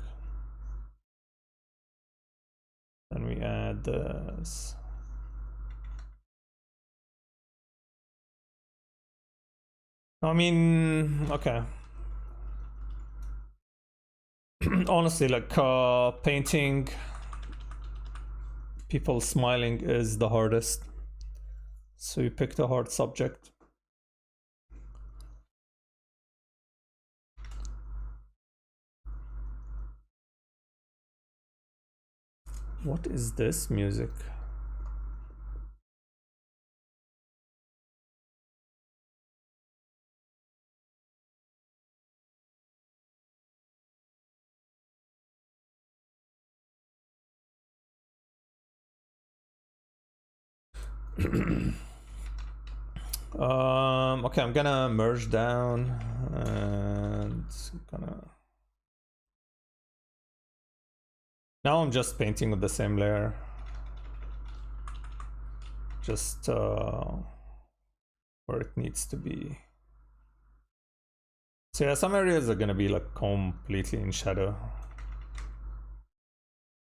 Then we add this. I mean, okay. Honestly, like painting people smiling is the hardest. So you picked a hard subject. What is this music? Okay, I'm gonna merge down and gonna. Now I'm just painting with the same layer. Just where it needs to be. So yeah, some areas are gonna be like completely in shadow.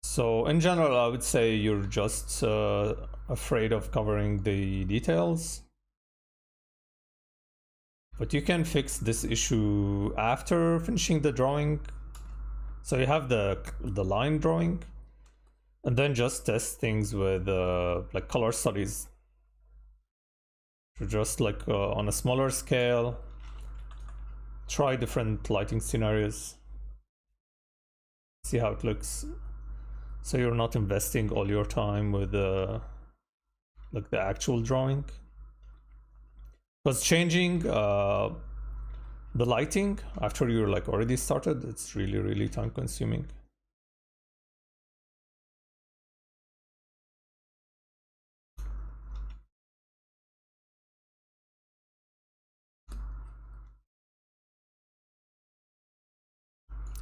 So in general, I would say you're just afraid of covering the details. But you can fix this issue after finishing the drawing. So you have the line drawing, and then just test things with like color studies. So just like on a smaller scale, try different lighting scenarios, see how it looks. So you're not investing all your time with like the actual drawing. Because changing the lighting after you're like already started, it's really time consuming.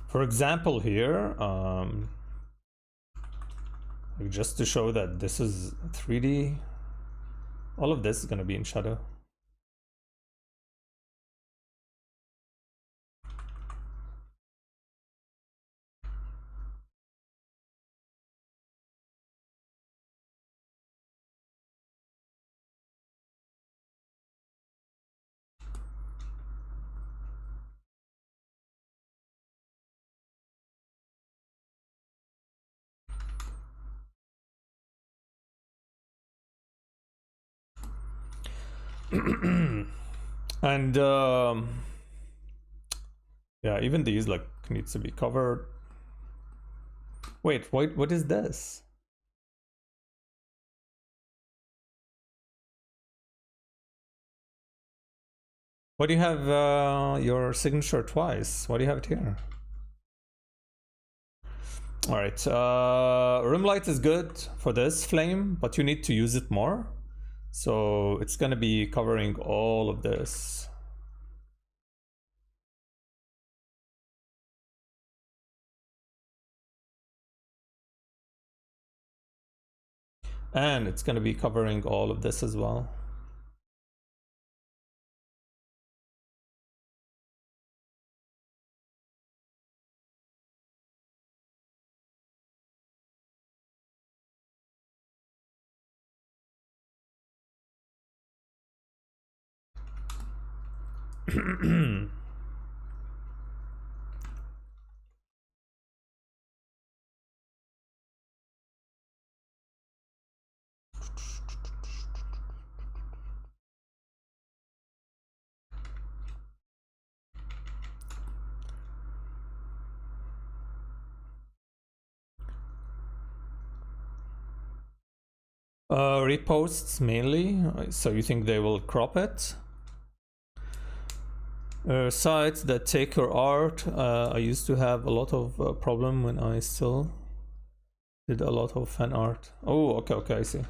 For example here, just to show that this is 3D, all of this is going to be in shadow. And yeah, even these like needs to be covered. Wait, what is this? Why do you have your signature twice? Why do you have it here? All right, rim light is good for this flame, but you need to use it more. So it's gonna be covering all of this. And it's going to be covering all of this as well. Reposts mainly, so you think they will crop it? Sites that take your art. I used to have a lot of problem when I still did a lot of fan art. Oh, okay, I see.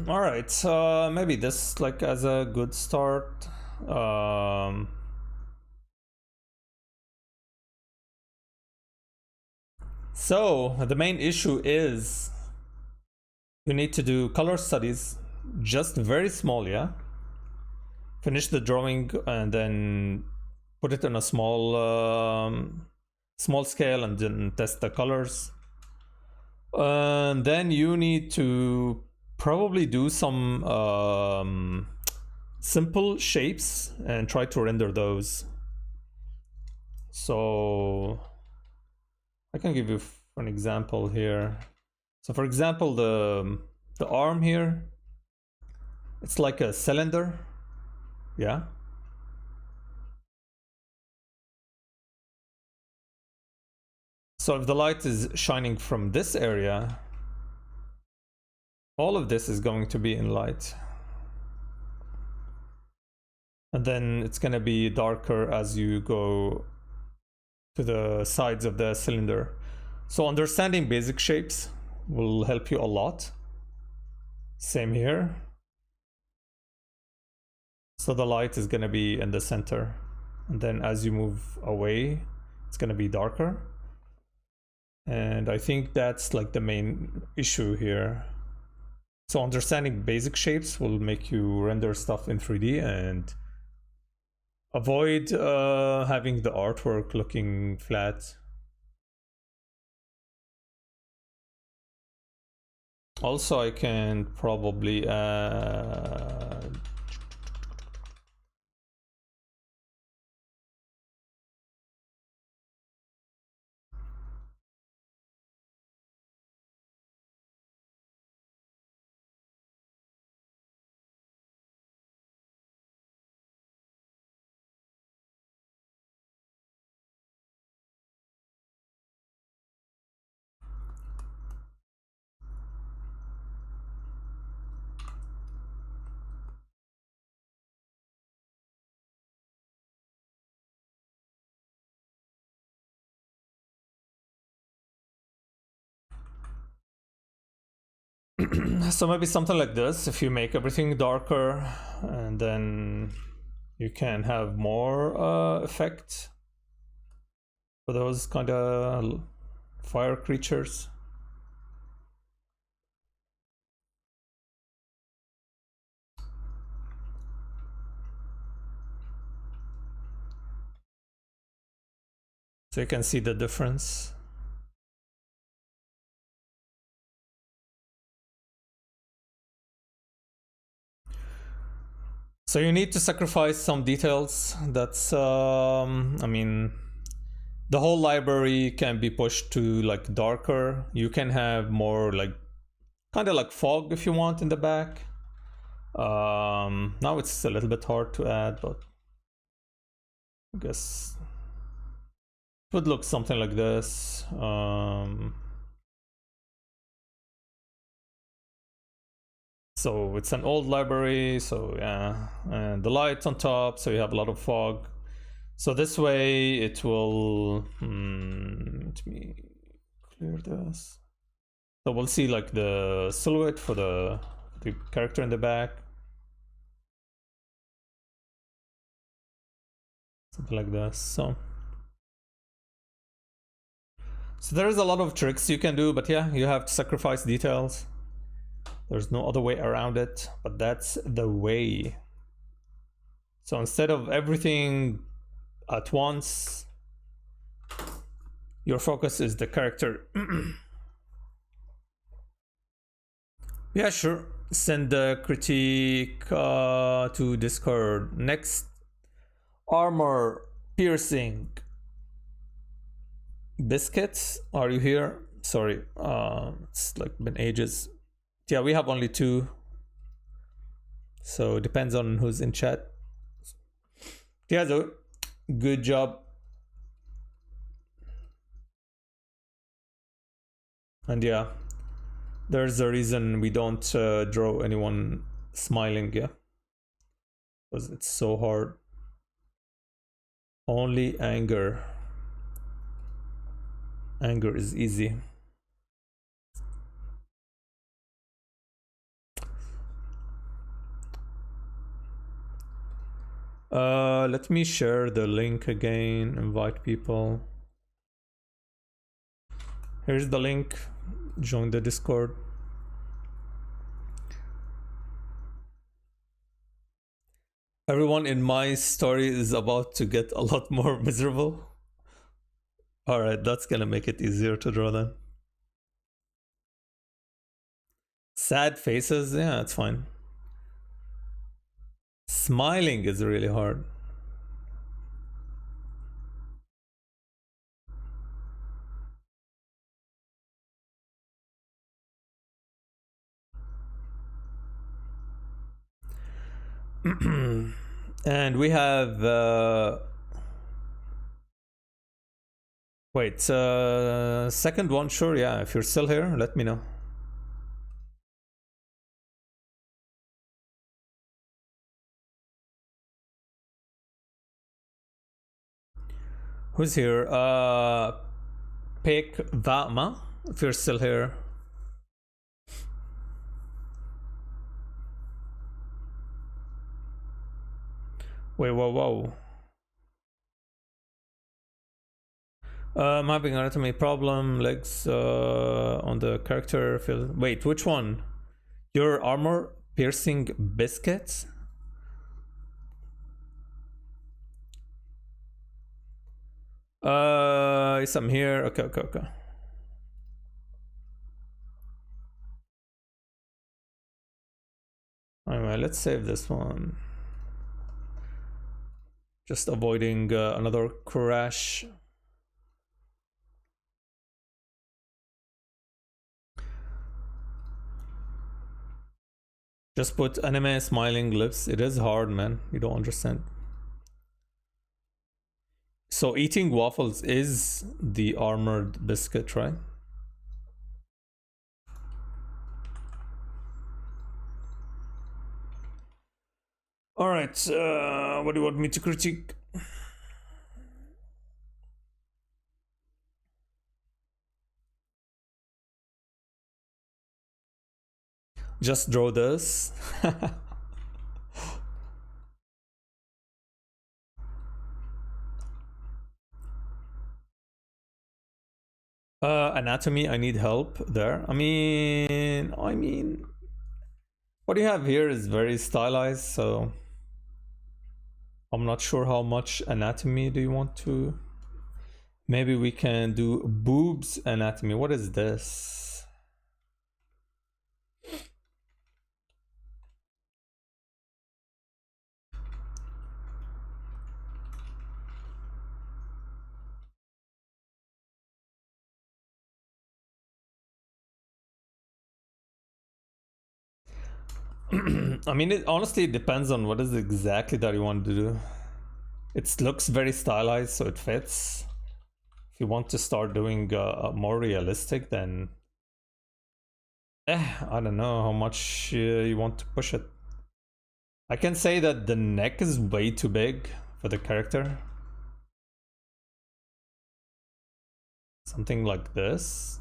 All right, maybe this like as a good start. So the main issue is you need to do color studies, just very small, yeah. Finish the drawing and then put it on a small scale and then test the colors. And then you need to probably do some simple shapes and try to render those. So I can give you an example here. So for example, the arm here, it's like a cylinder, yeah. So if the light is shining from this area, all of this is going to be in light. And then it's going to be darker as you go to the sides of the cylinder. So understanding basic shapes will help you a lot. Same here. So the light is going to be in the center. And then as you move away, it's going to be darker. And I think that's like the main issue here. So understanding basic shapes will make you render stuff in 3D and avoid having the artwork looking flat. Also, I can probably add so maybe something like this. If you make everything darker, and then you can have more effect for those kind of fire creatures. So you can see the difference. So you need to sacrifice some details. That's I mean, the whole library can be pushed to like darker. You can have more like kind of like fog if you want in the back. Now it's a little bit hard to add, but I guess it would look something like this. So it's an old library, so yeah, and the light on top, so you have a lot of fog. So this way it will, let me clear this. So we'll see like the silhouette for the character in the back. Something like this, so there's a lot of tricks you can do, but yeah, you have to sacrifice details. There's no other way around it, but that's the way. So instead of everything at once, your focus is the character. Yeah, sure. Send the critique to Discord. Next, armor piercing. Biscuits, are you here? Sorry, it's like been ages. Yeah, we have only 2, so it depends on who's in chat. Yeah, so good job. And yeah, there's a reason we don't draw anyone smiling, yeah, because it's so hard. Only anger is easy. Let me share the link again, invite people. Here's the link, join the Discord. Everyone in my story is about to get a lot more miserable. All right, that's gonna make it easier to draw then. Sad faces, yeah, it's fine. Smiling is really hard. And we have wait, second one, sure, yeah, if you're still here, let me know. Who's here? Pick Vama, if you're still here. Wait, whoa. I'm having an anatomy problem. Legs on the character. Wait, which one? Your armor piercing biscuits? Yes, I'm here. Okay. Anyway, let's save this one. Just avoiding another crash. Just put anime smiling lips. It is hard, man. You don't understand. So eating waffles is the armored biscuit, right? All right, what do you want me to critique? Just draw this. Anatomy, I need help there. I mean, what you have here is very stylized, so I'm not sure how much anatomy do you want to. Maybe we can do boobs anatomy. What is this? I mean, it honestly depends on what is exactly that you want to do. It looks very stylized, so it fits. If you want to start doing more realistic, then I don't know how much you want to push it. I can say that the neck is way too big for the character. Something like this.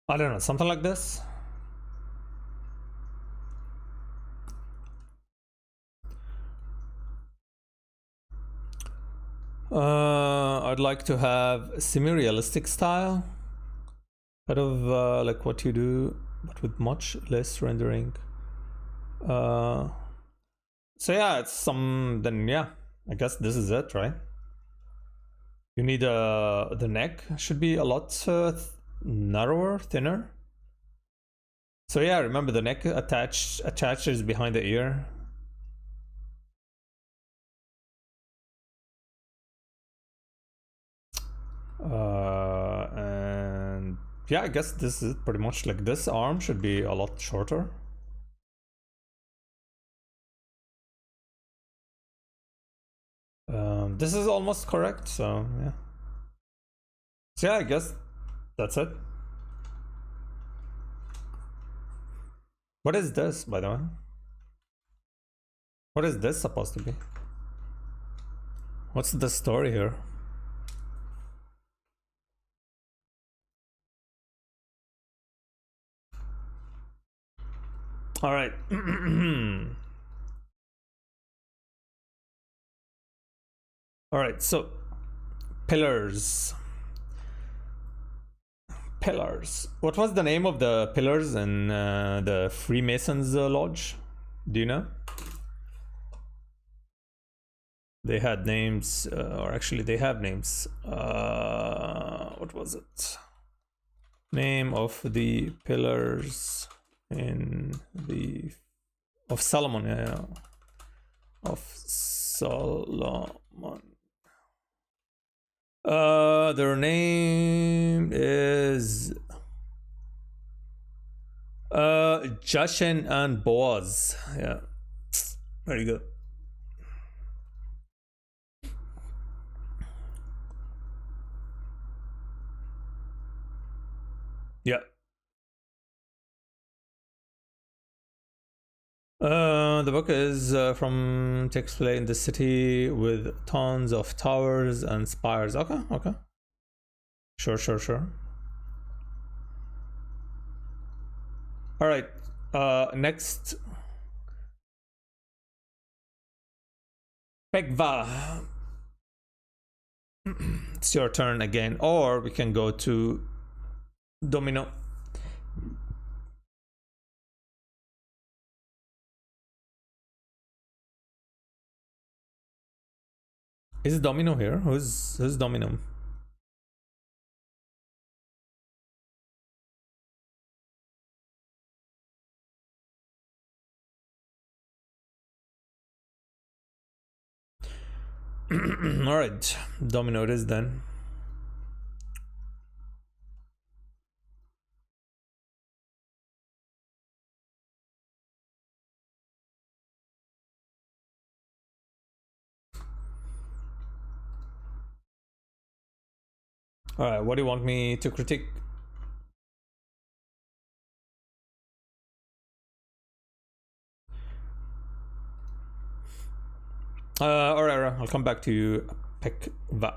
I don't know, something like this. I'd like to have semi-realistic style, kind of like what you do, but with much less rendering. So yeah, it's some. Then yeah, I guess this is it, right? You need the neck should be a lot narrower, thinner. So yeah, remember the neck attaches behind the ear. And yeah, I guess this is pretty much like this arm should be a lot shorter. This is almost correct, so yeah. So yeah, I guess that's it. What is this, by the way? What is this supposed to be? What's the story here? All right. All right, so pillars. Pillars. What was the name of the pillars in the Freemasons lodge? Do you know? They had names, or actually they have names. What was it? Name of the pillars in the of Solomon, yeah. Of Solomon. Their name is Jashin and Boaz. Yeah, very good. Yeah. The book is takes place in the city with tons of towers and spires. Okay, okay. Sure. All right. Next. Pegva. It's your turn again, or we can go to Domino. Is Domino here? Who's Domino? All right, Domino it is then. All right, what do you want me to critique? All right, I'll come back to you. Pekva.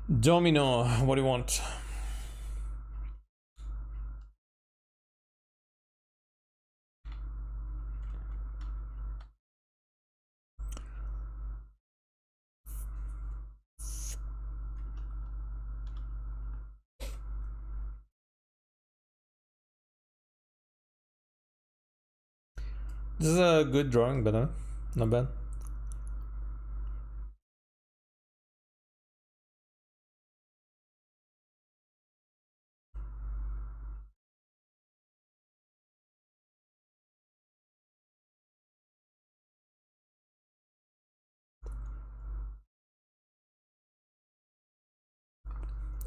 Domino, what do you want? This is a good drawing, but not bad.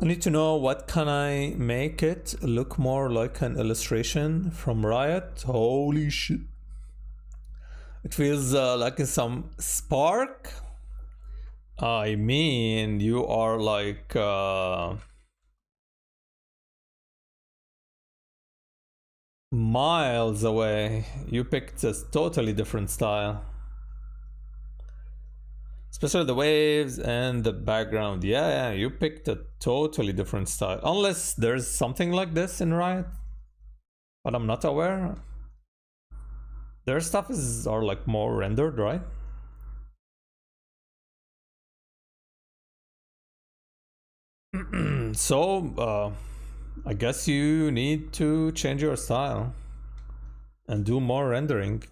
I need to know what can I make it look more like an illustration from Riot. Holy shit. It feels like some spark. I mean, you are like miles away. You picked a totally different style. Especially the waves and the background. Yeah, you picked a totally different style. Unless there's something like this in Riot. But I'm not aware. Their stuff are like more rendered, right? So, I guess you need to change your style and do more rendering.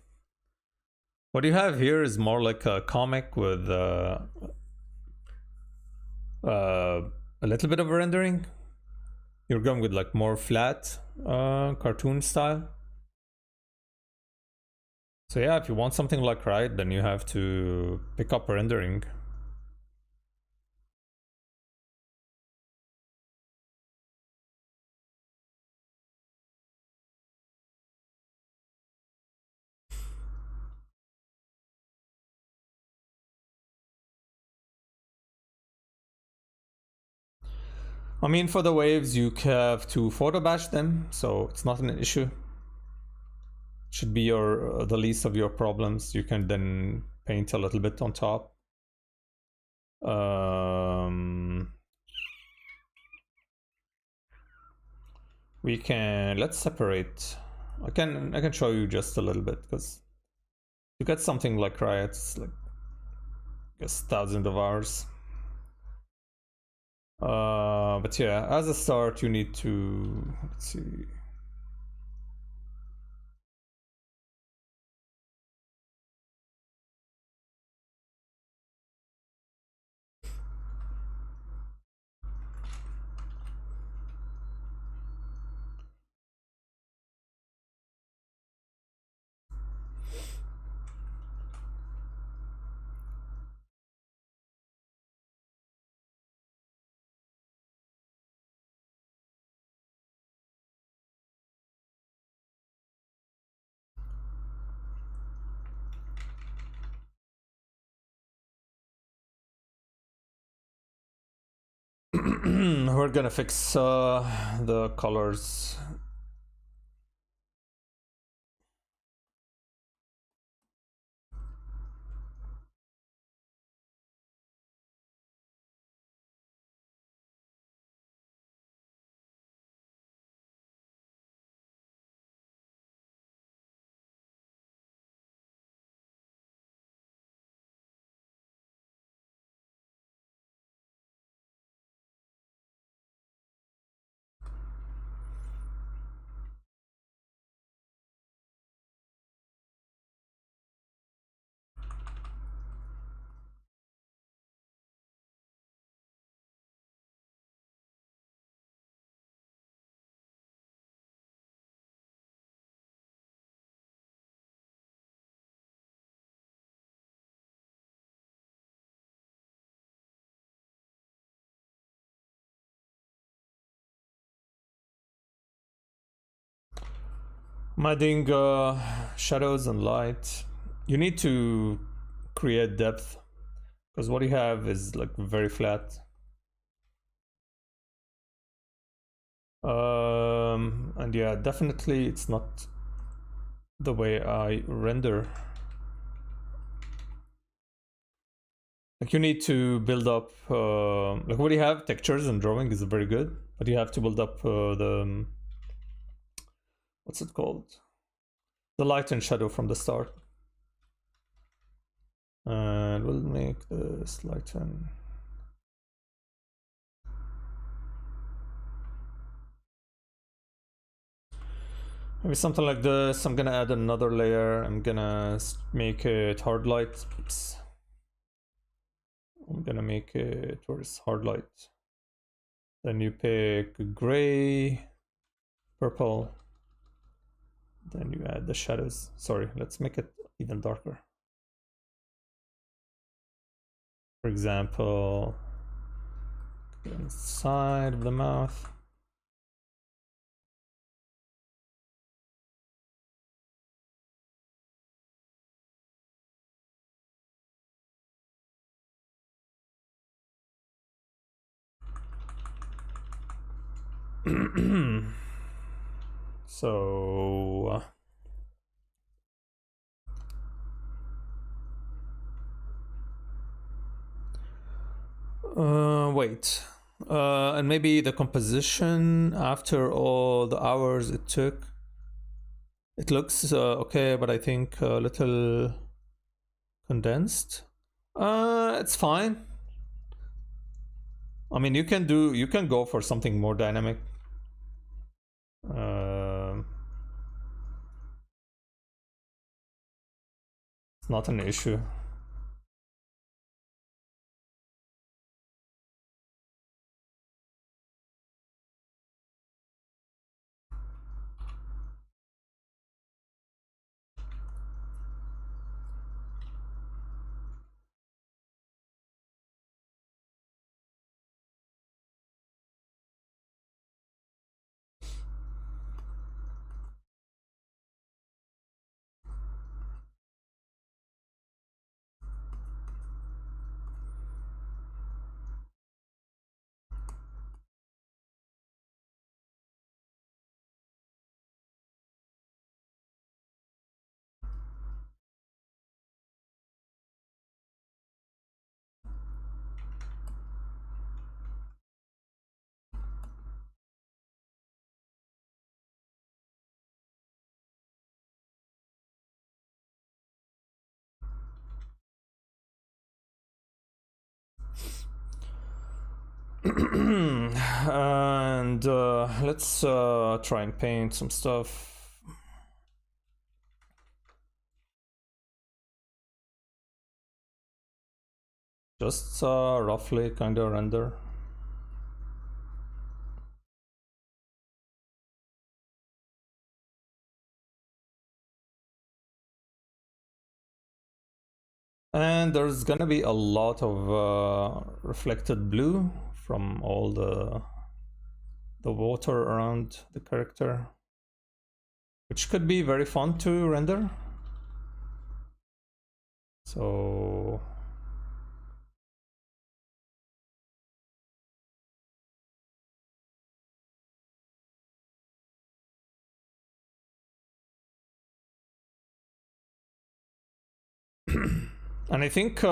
What you have here is more like a comic with a little bit of rendering. You're going with like more flat cartoon style. So yeah, if you want something like Riot, then you have to pick up rendering. I mean, for the waves, you have to photo bash them, so it's not an issue. Should be your the least of your problems. You can then paint a little bit on top. We can let's separate. I can show you just a little bit because you get something like Riot, it's like I guess thousands of hours. But yeah, as a start, you need to let's see. We're gonna fix the colors. I'm adding shadows and light. You need to create depth because what you have is like very flat. And yeah, definitely it's not the way I render. Like you need to build up, like what you have, textures and drawing is very good, but you have to build up the, what's it called? The light and shadow from the start. And we'll make this light and maybe something like this. I'm gonna add another layer. I'm gonna make it hard light. Oops. I'm gonna make it towards hard light. Then you pick gray, purple. Then you add the shadows. Sorry, let's make it even darker. For example, inside of the mouth. So wait, and maybe the composition after all the hours it took, it looks okay, but I think a little condensed. It's fine. I mean, you can go for something more dynamic. It's not an issue. And let's try and paint some stuff. Just roughly kind of render. And there's gonna be a lot of reflected blue from all the water around the character, which could be very fun to render. So and I think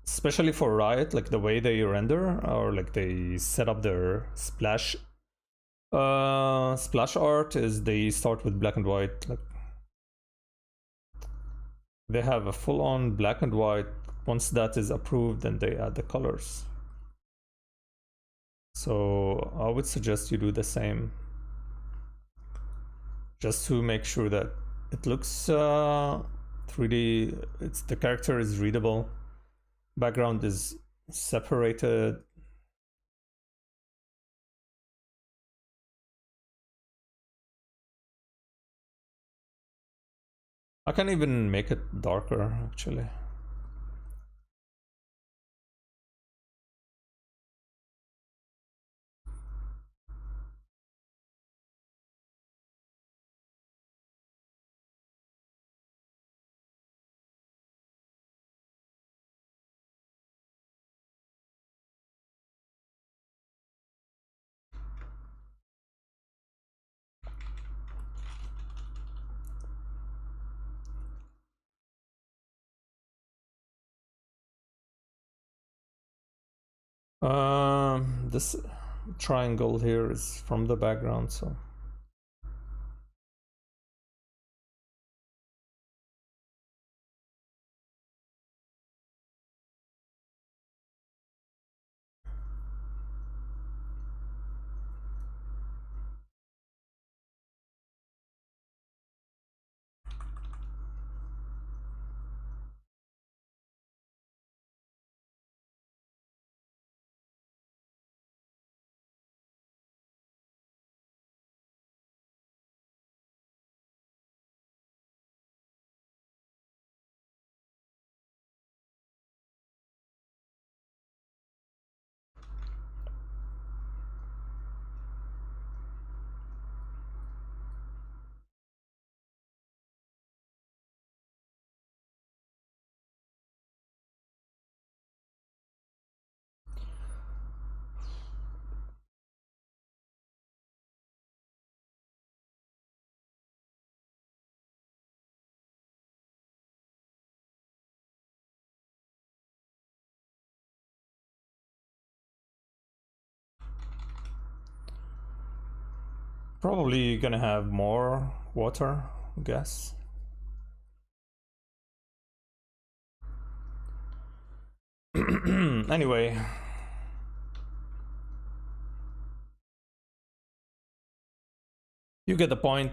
especially for Riot, like the way they render or like they set up their splash art is they start with black and white. Like they have a full-on black and white. Once that is approved, then they add the colors. So I would suggest you do the same, just to make sure that it looks 3D. The character is readable, background is separated. I can even make it darker actually. This triangle here is from the background, so probably gonna have more water, I guess. Anyway, you get the point.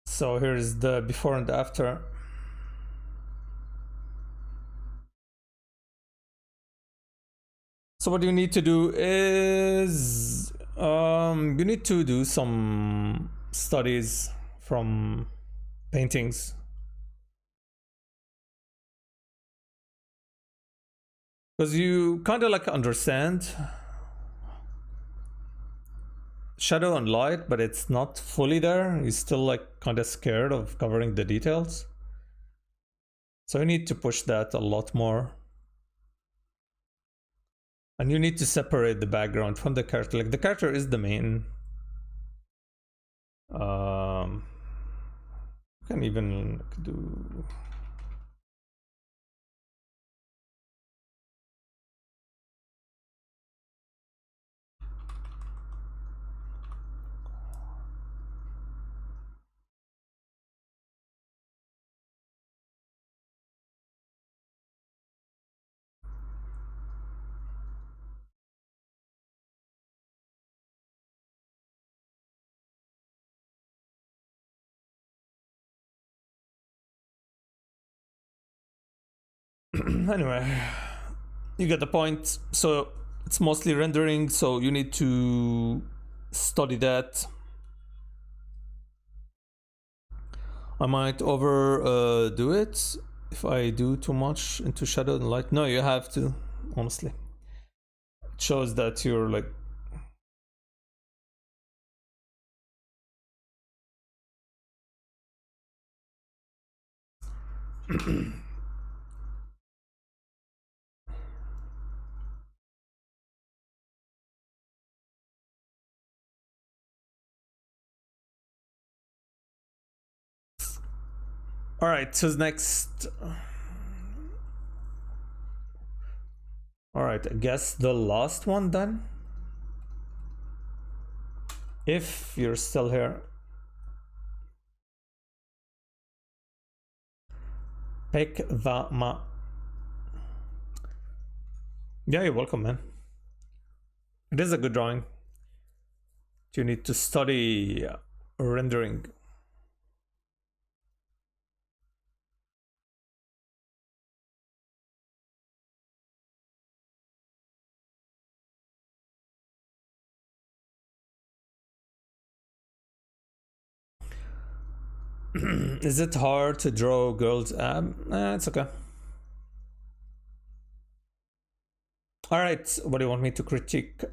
So here's the before and after. So what you need to do is you need to do some studies from paintings, because you kind of like understand shadow and light, but it's not fully there. You're still like kind of scared of covering the details, so you need to push that a lot more. And you need to separate the background from the character. Like the character is the main. You can even do. Anyway, you get the point. So it's mostly rendering, so you need to study that. I might overdo it if I do too much into shadow and light. No, you have to, honestly. It shows that you're like all right, so next. All right, I guess the last one then. If you're still here. Pick the ma. Yeah, you're welcome, man. It is a good drawing. You need to study rendering. Is it hard to draw girls' ab? It's okay. All right, what do you want me to critique?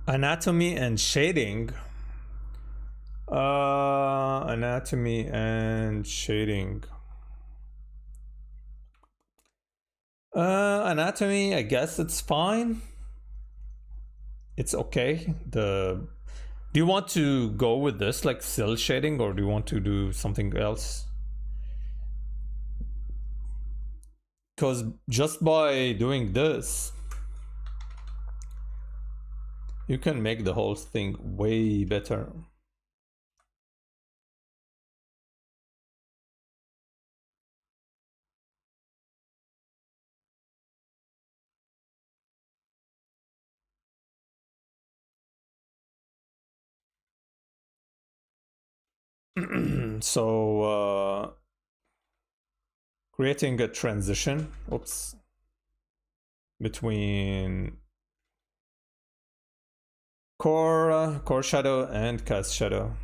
Anatomy and shading. Anatomy and shading. Anatomy, I guess it's fine. It's okay. Do you want to go with this like cell shading, or do you want to do something else? Because just by doing this, you can make the whole thing way better. So creating a transition, between core shadow and cast shadow.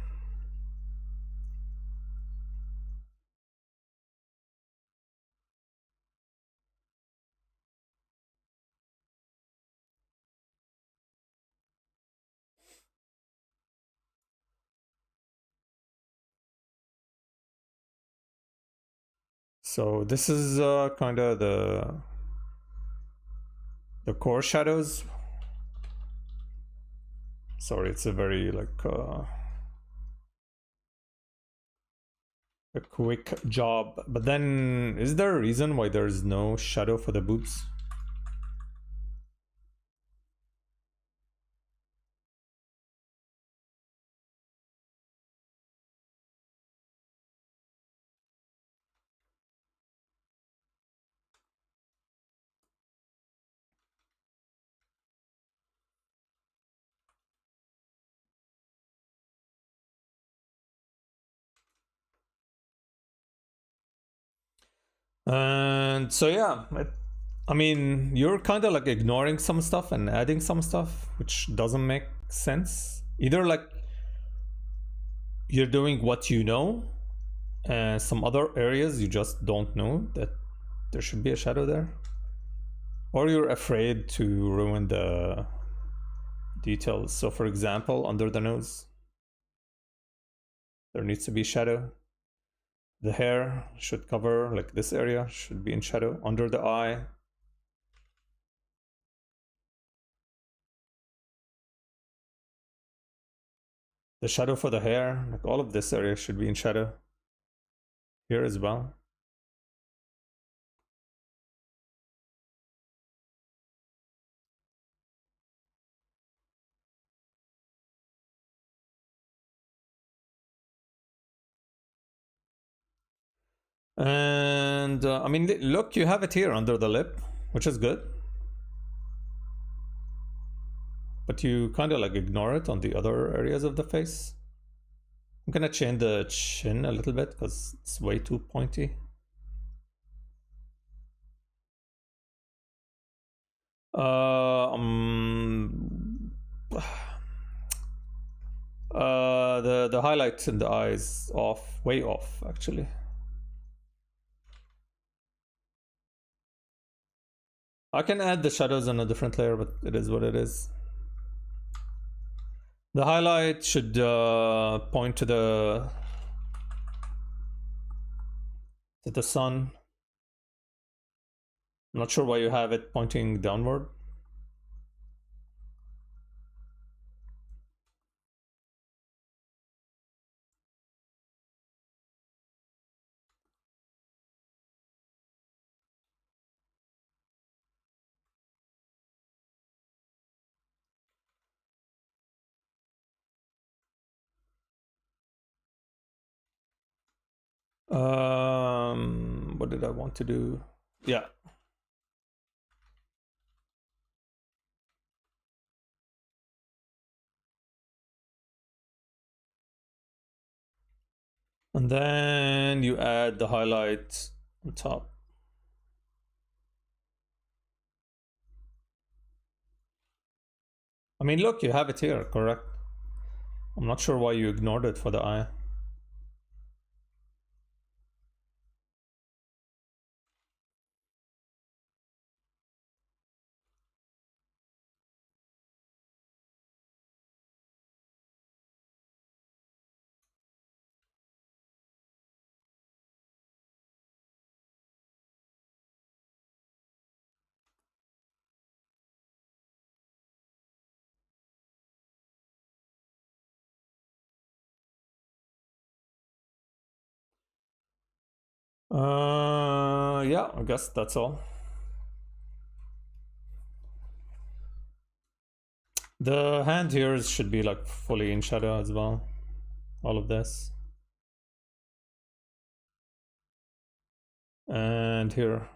So this is kind of the core shadows. Sorry, it's a very like a quick job. But then, is there a reason why there's no shadow for the boobs? And so yeah, I mean, you're kind of like ignoring some stuff and adding some stuff, which doesn't make sense. Either like you're doing what you know, and some other areas you just don't know that there should be a shadow there, or you're afraid to ruin the details. So for example, under the nose, there needs to be shadow. The hair should cover, like this area should be in shadow. Under the eye, the shadow for the hair, like all of this area should be in shadow. Here as well. And I mean, look, you have it here under the lip, which is good. But you kind of like ignore it on the other areas of the face. I'm gonna change the chin a little bit because it's way too pointy. The highlights in the eyes off, way off actually. I can add the shadows on a different layer, but it is what it is. The highlight should point to the sun. I'm not sure why you have it pointing downward. What did I want to do? Yeah. And then you add the highlight on top. I mean, look, you have it here, correct? I'm not sure why you ignored it for the eye. Yeah, I guess that's all. The hand here should be like fully in shadow as well. All of this. And here.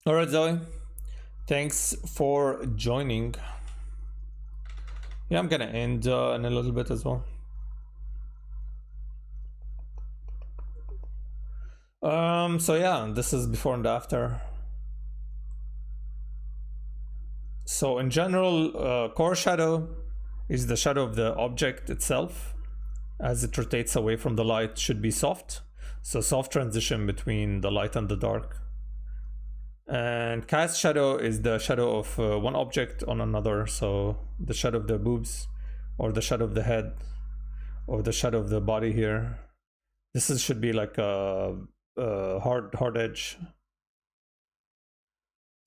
All right, Zoe. Thanks for joining. Yeah, I'm gonna end in a little bit as well. So yeah, this is before and after. So in general, core shadow is the shadow of the object itself as it rotates away from the light should be soft. So soft transition between the light and the dark. And cast shadow is the shadow of one object on another. So the shadow of the boobs, or the shadow of the head, or the shadow of the body here. Should be like a hard edge.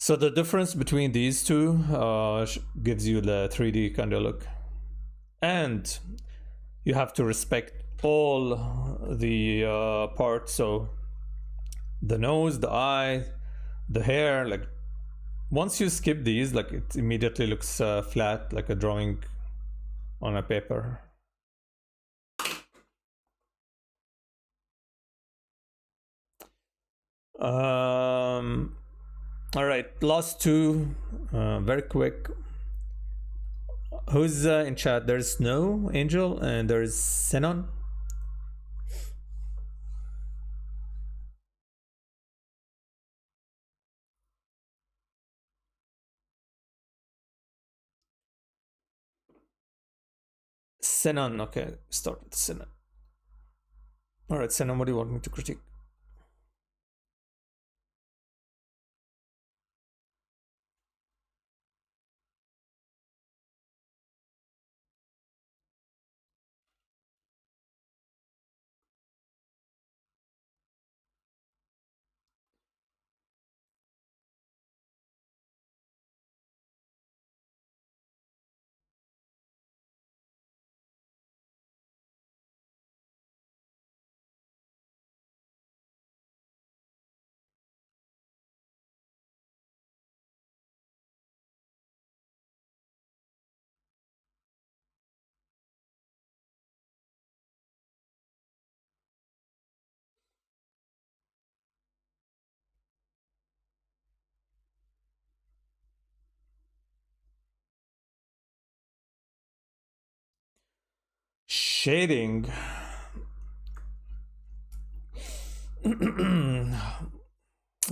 So the difference between these two gives you the 3D kind of look. And you have to respect all the parts. So the nose, the eye, the hair, like once you skip these, like it immediately looks flat, like a drawing on a paper. All right, last two, very quick. Who's in chat? There's Snow Angel and there's Xenon. Xenon, okay, start with Xenon. All right, Xenon, what do you want me to critique? Shading.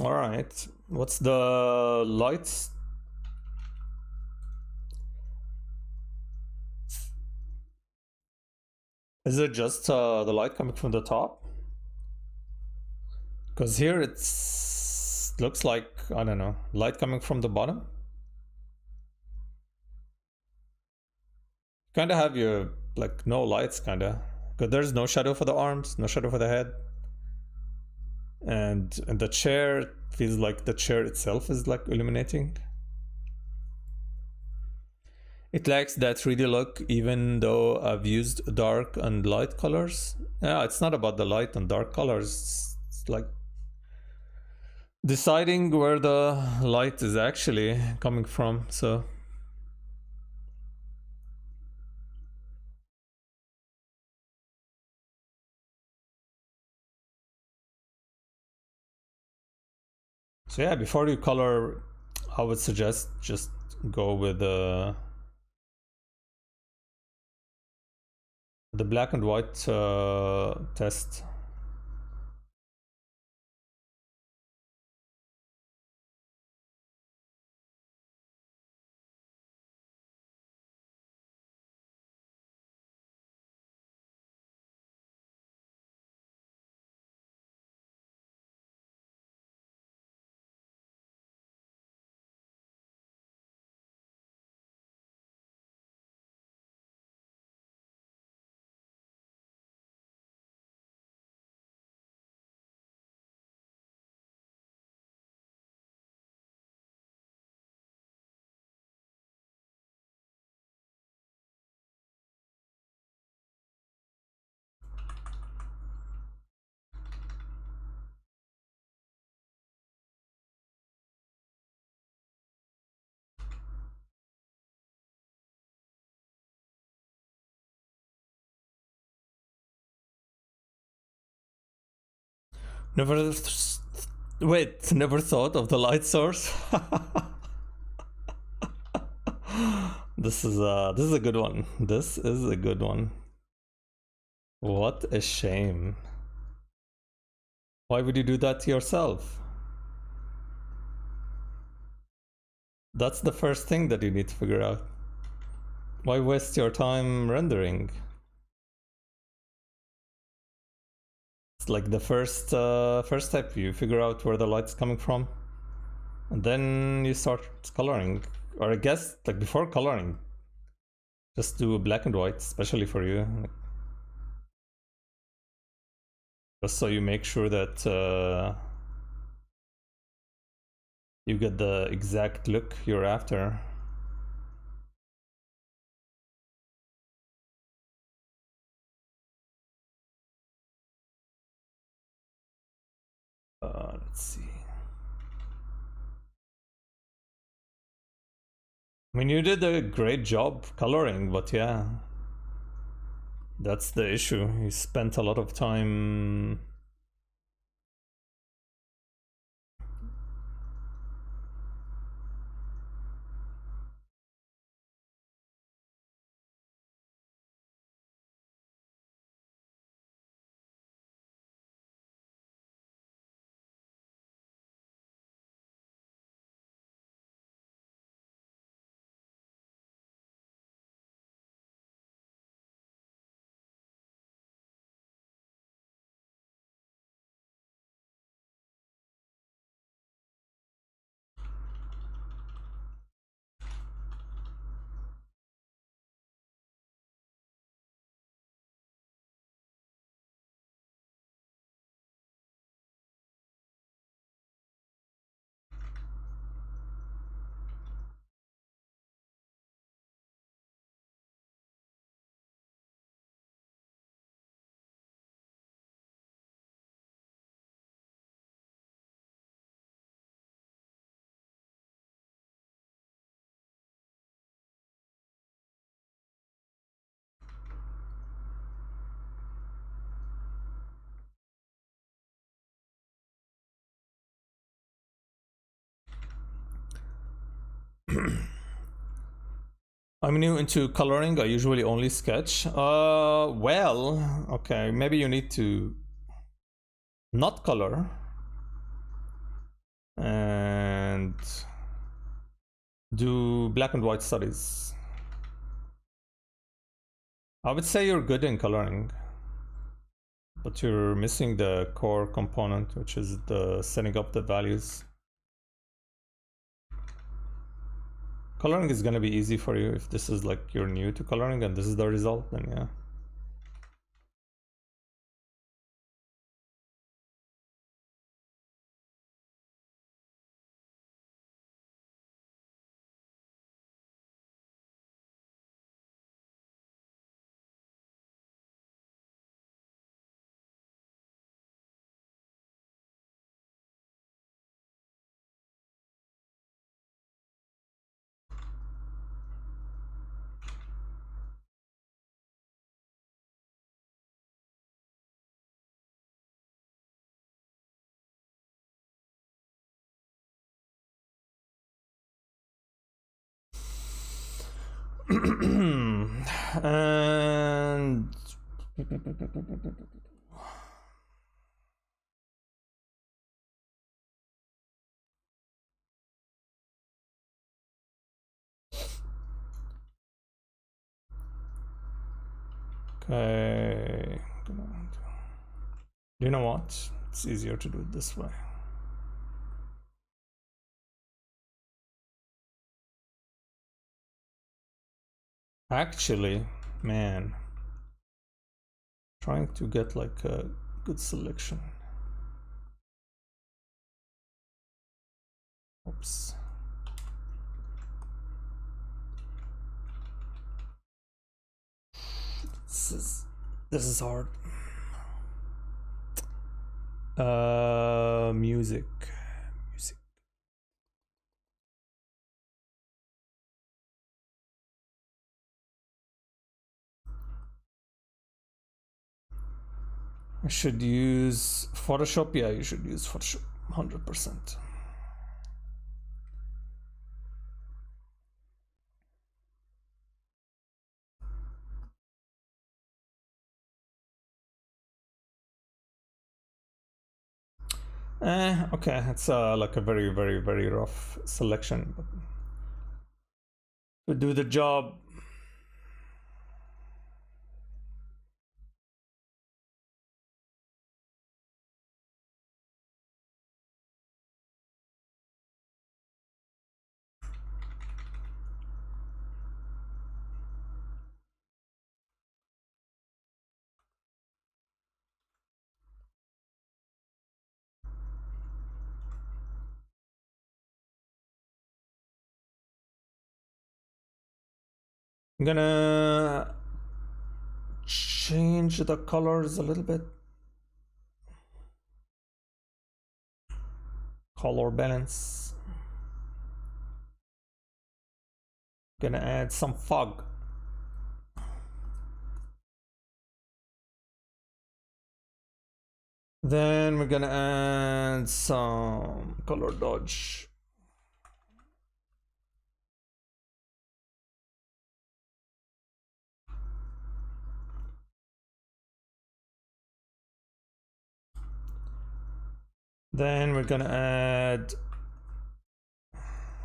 All right, what's the lights? Is it just the light coming from the top? Because here it's looks like, I don't know, light coming from the bottom. Kind of have your like no lights, kind of, because there's no shadow for the arms, no shadow for the head, and the chair feels like the chair itself is like illuminating. It lacks that 3D look, even though I've used dark and light colors. Yeah, it's not about the light and dark colors. It's like deciding where the light is actually coming from. So yeah, before you color, I would suggest just go with the black and white test. Never. Wait, never thought of the light source. This is a good one. This is a good one. What a shame. Why would you do that to yourself? That's the first thing that you need to figure out. Why waste your time rendering? It's like the first step. You figure out where the light's coming from, and then you start coloring. Or I guess like before coloring, just do black and white, especially for you. Just so you make sure that you get the exact look you're after. Let's see. I mean, you did a great job coloring, but yeah, that's the issue. You spent a lot of time. I'm new into coloring. I usually only sketch. Well, okay, maybe you need to not color and do black and white studies. I would say you're good in coloring, but you're missing the core component, which is the setting up the values. Coloring is gonna be easy for you if this is like you're new to coloring and this is the result, then yeah. And okay, you know what? It's easier to do it this way. Actually, man, trying to get like a good selection. Oops. This is hard. Music. I should use Photoshop. Yeah, you should use Photoshop 100%. Okay, it's like a very, very, very rough selection, but to do the job. I'm gonna change the colors a little bit. Color balance. Gonna add some fog. Then we're gonna add some color dodge. Then we're gonna add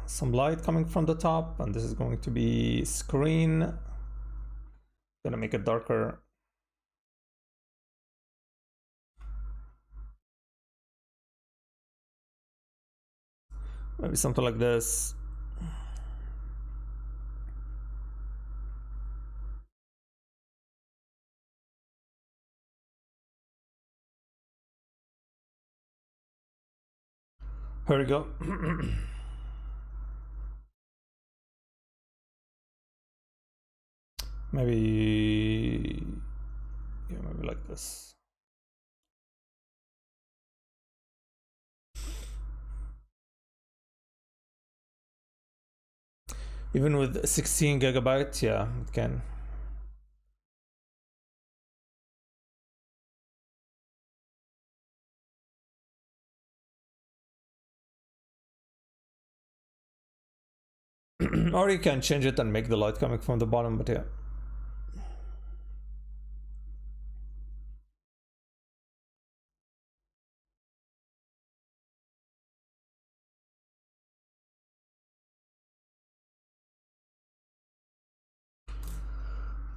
some light coming from the top, and this is going to be screen. Gonna make it darker. Maybe something like this. Here we go. Maybe, yeah, maybe like this. Even with 16 gigabytes, yeah, it can. Or you can change it and make the light coming from the bottom, but yeah.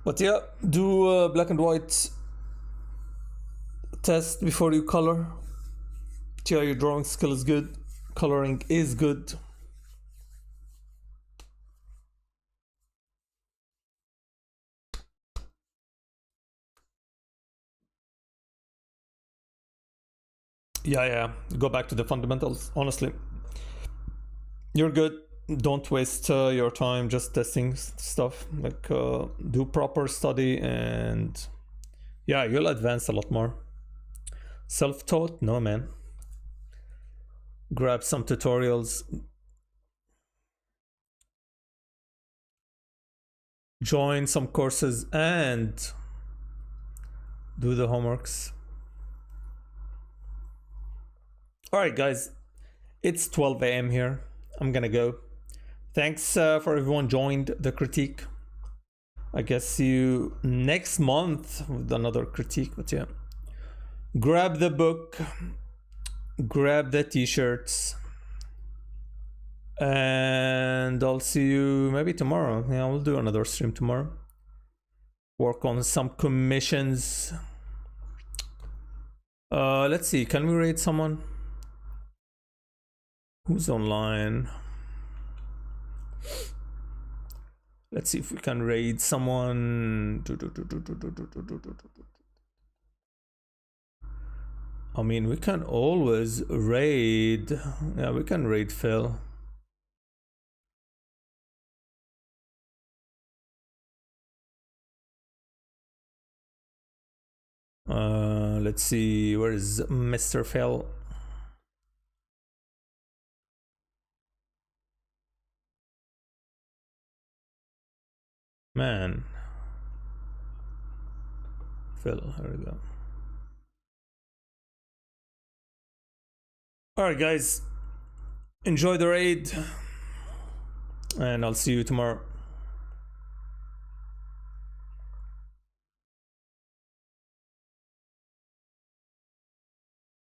But yeah, do a black and white test before you color. Yeah, your drawing skill is good. Coloring is good. Yeah. Go back to the fundamentals. Honestly, you're good. Don't waste your time just testing stuff. Like, do proper study, and yeah, you'll advance a lot more. Self-taught? No, man. Grab some tutorials. Join some courses and do the homeworks. All right, guys. It's 12 a.m. here. I'm gonna go. Thanks for everyone joined the critique. I guess see you next month with another critique. But yeah, grab the book, grab the t-shirts, and I'll see you maybe tomorrow. Yeah, we'll do another stream tomorrow. Work on some commissions. Let's see, can we raid someone? Who's online? Let's see if we can raid someone. I mean, we can always raid. Yeah, we can raid Phil. Let's see, where is Mr. Phil? Man. Phil, here we go. All right, guys, enjoy the raid, and I'll see you tomorrow.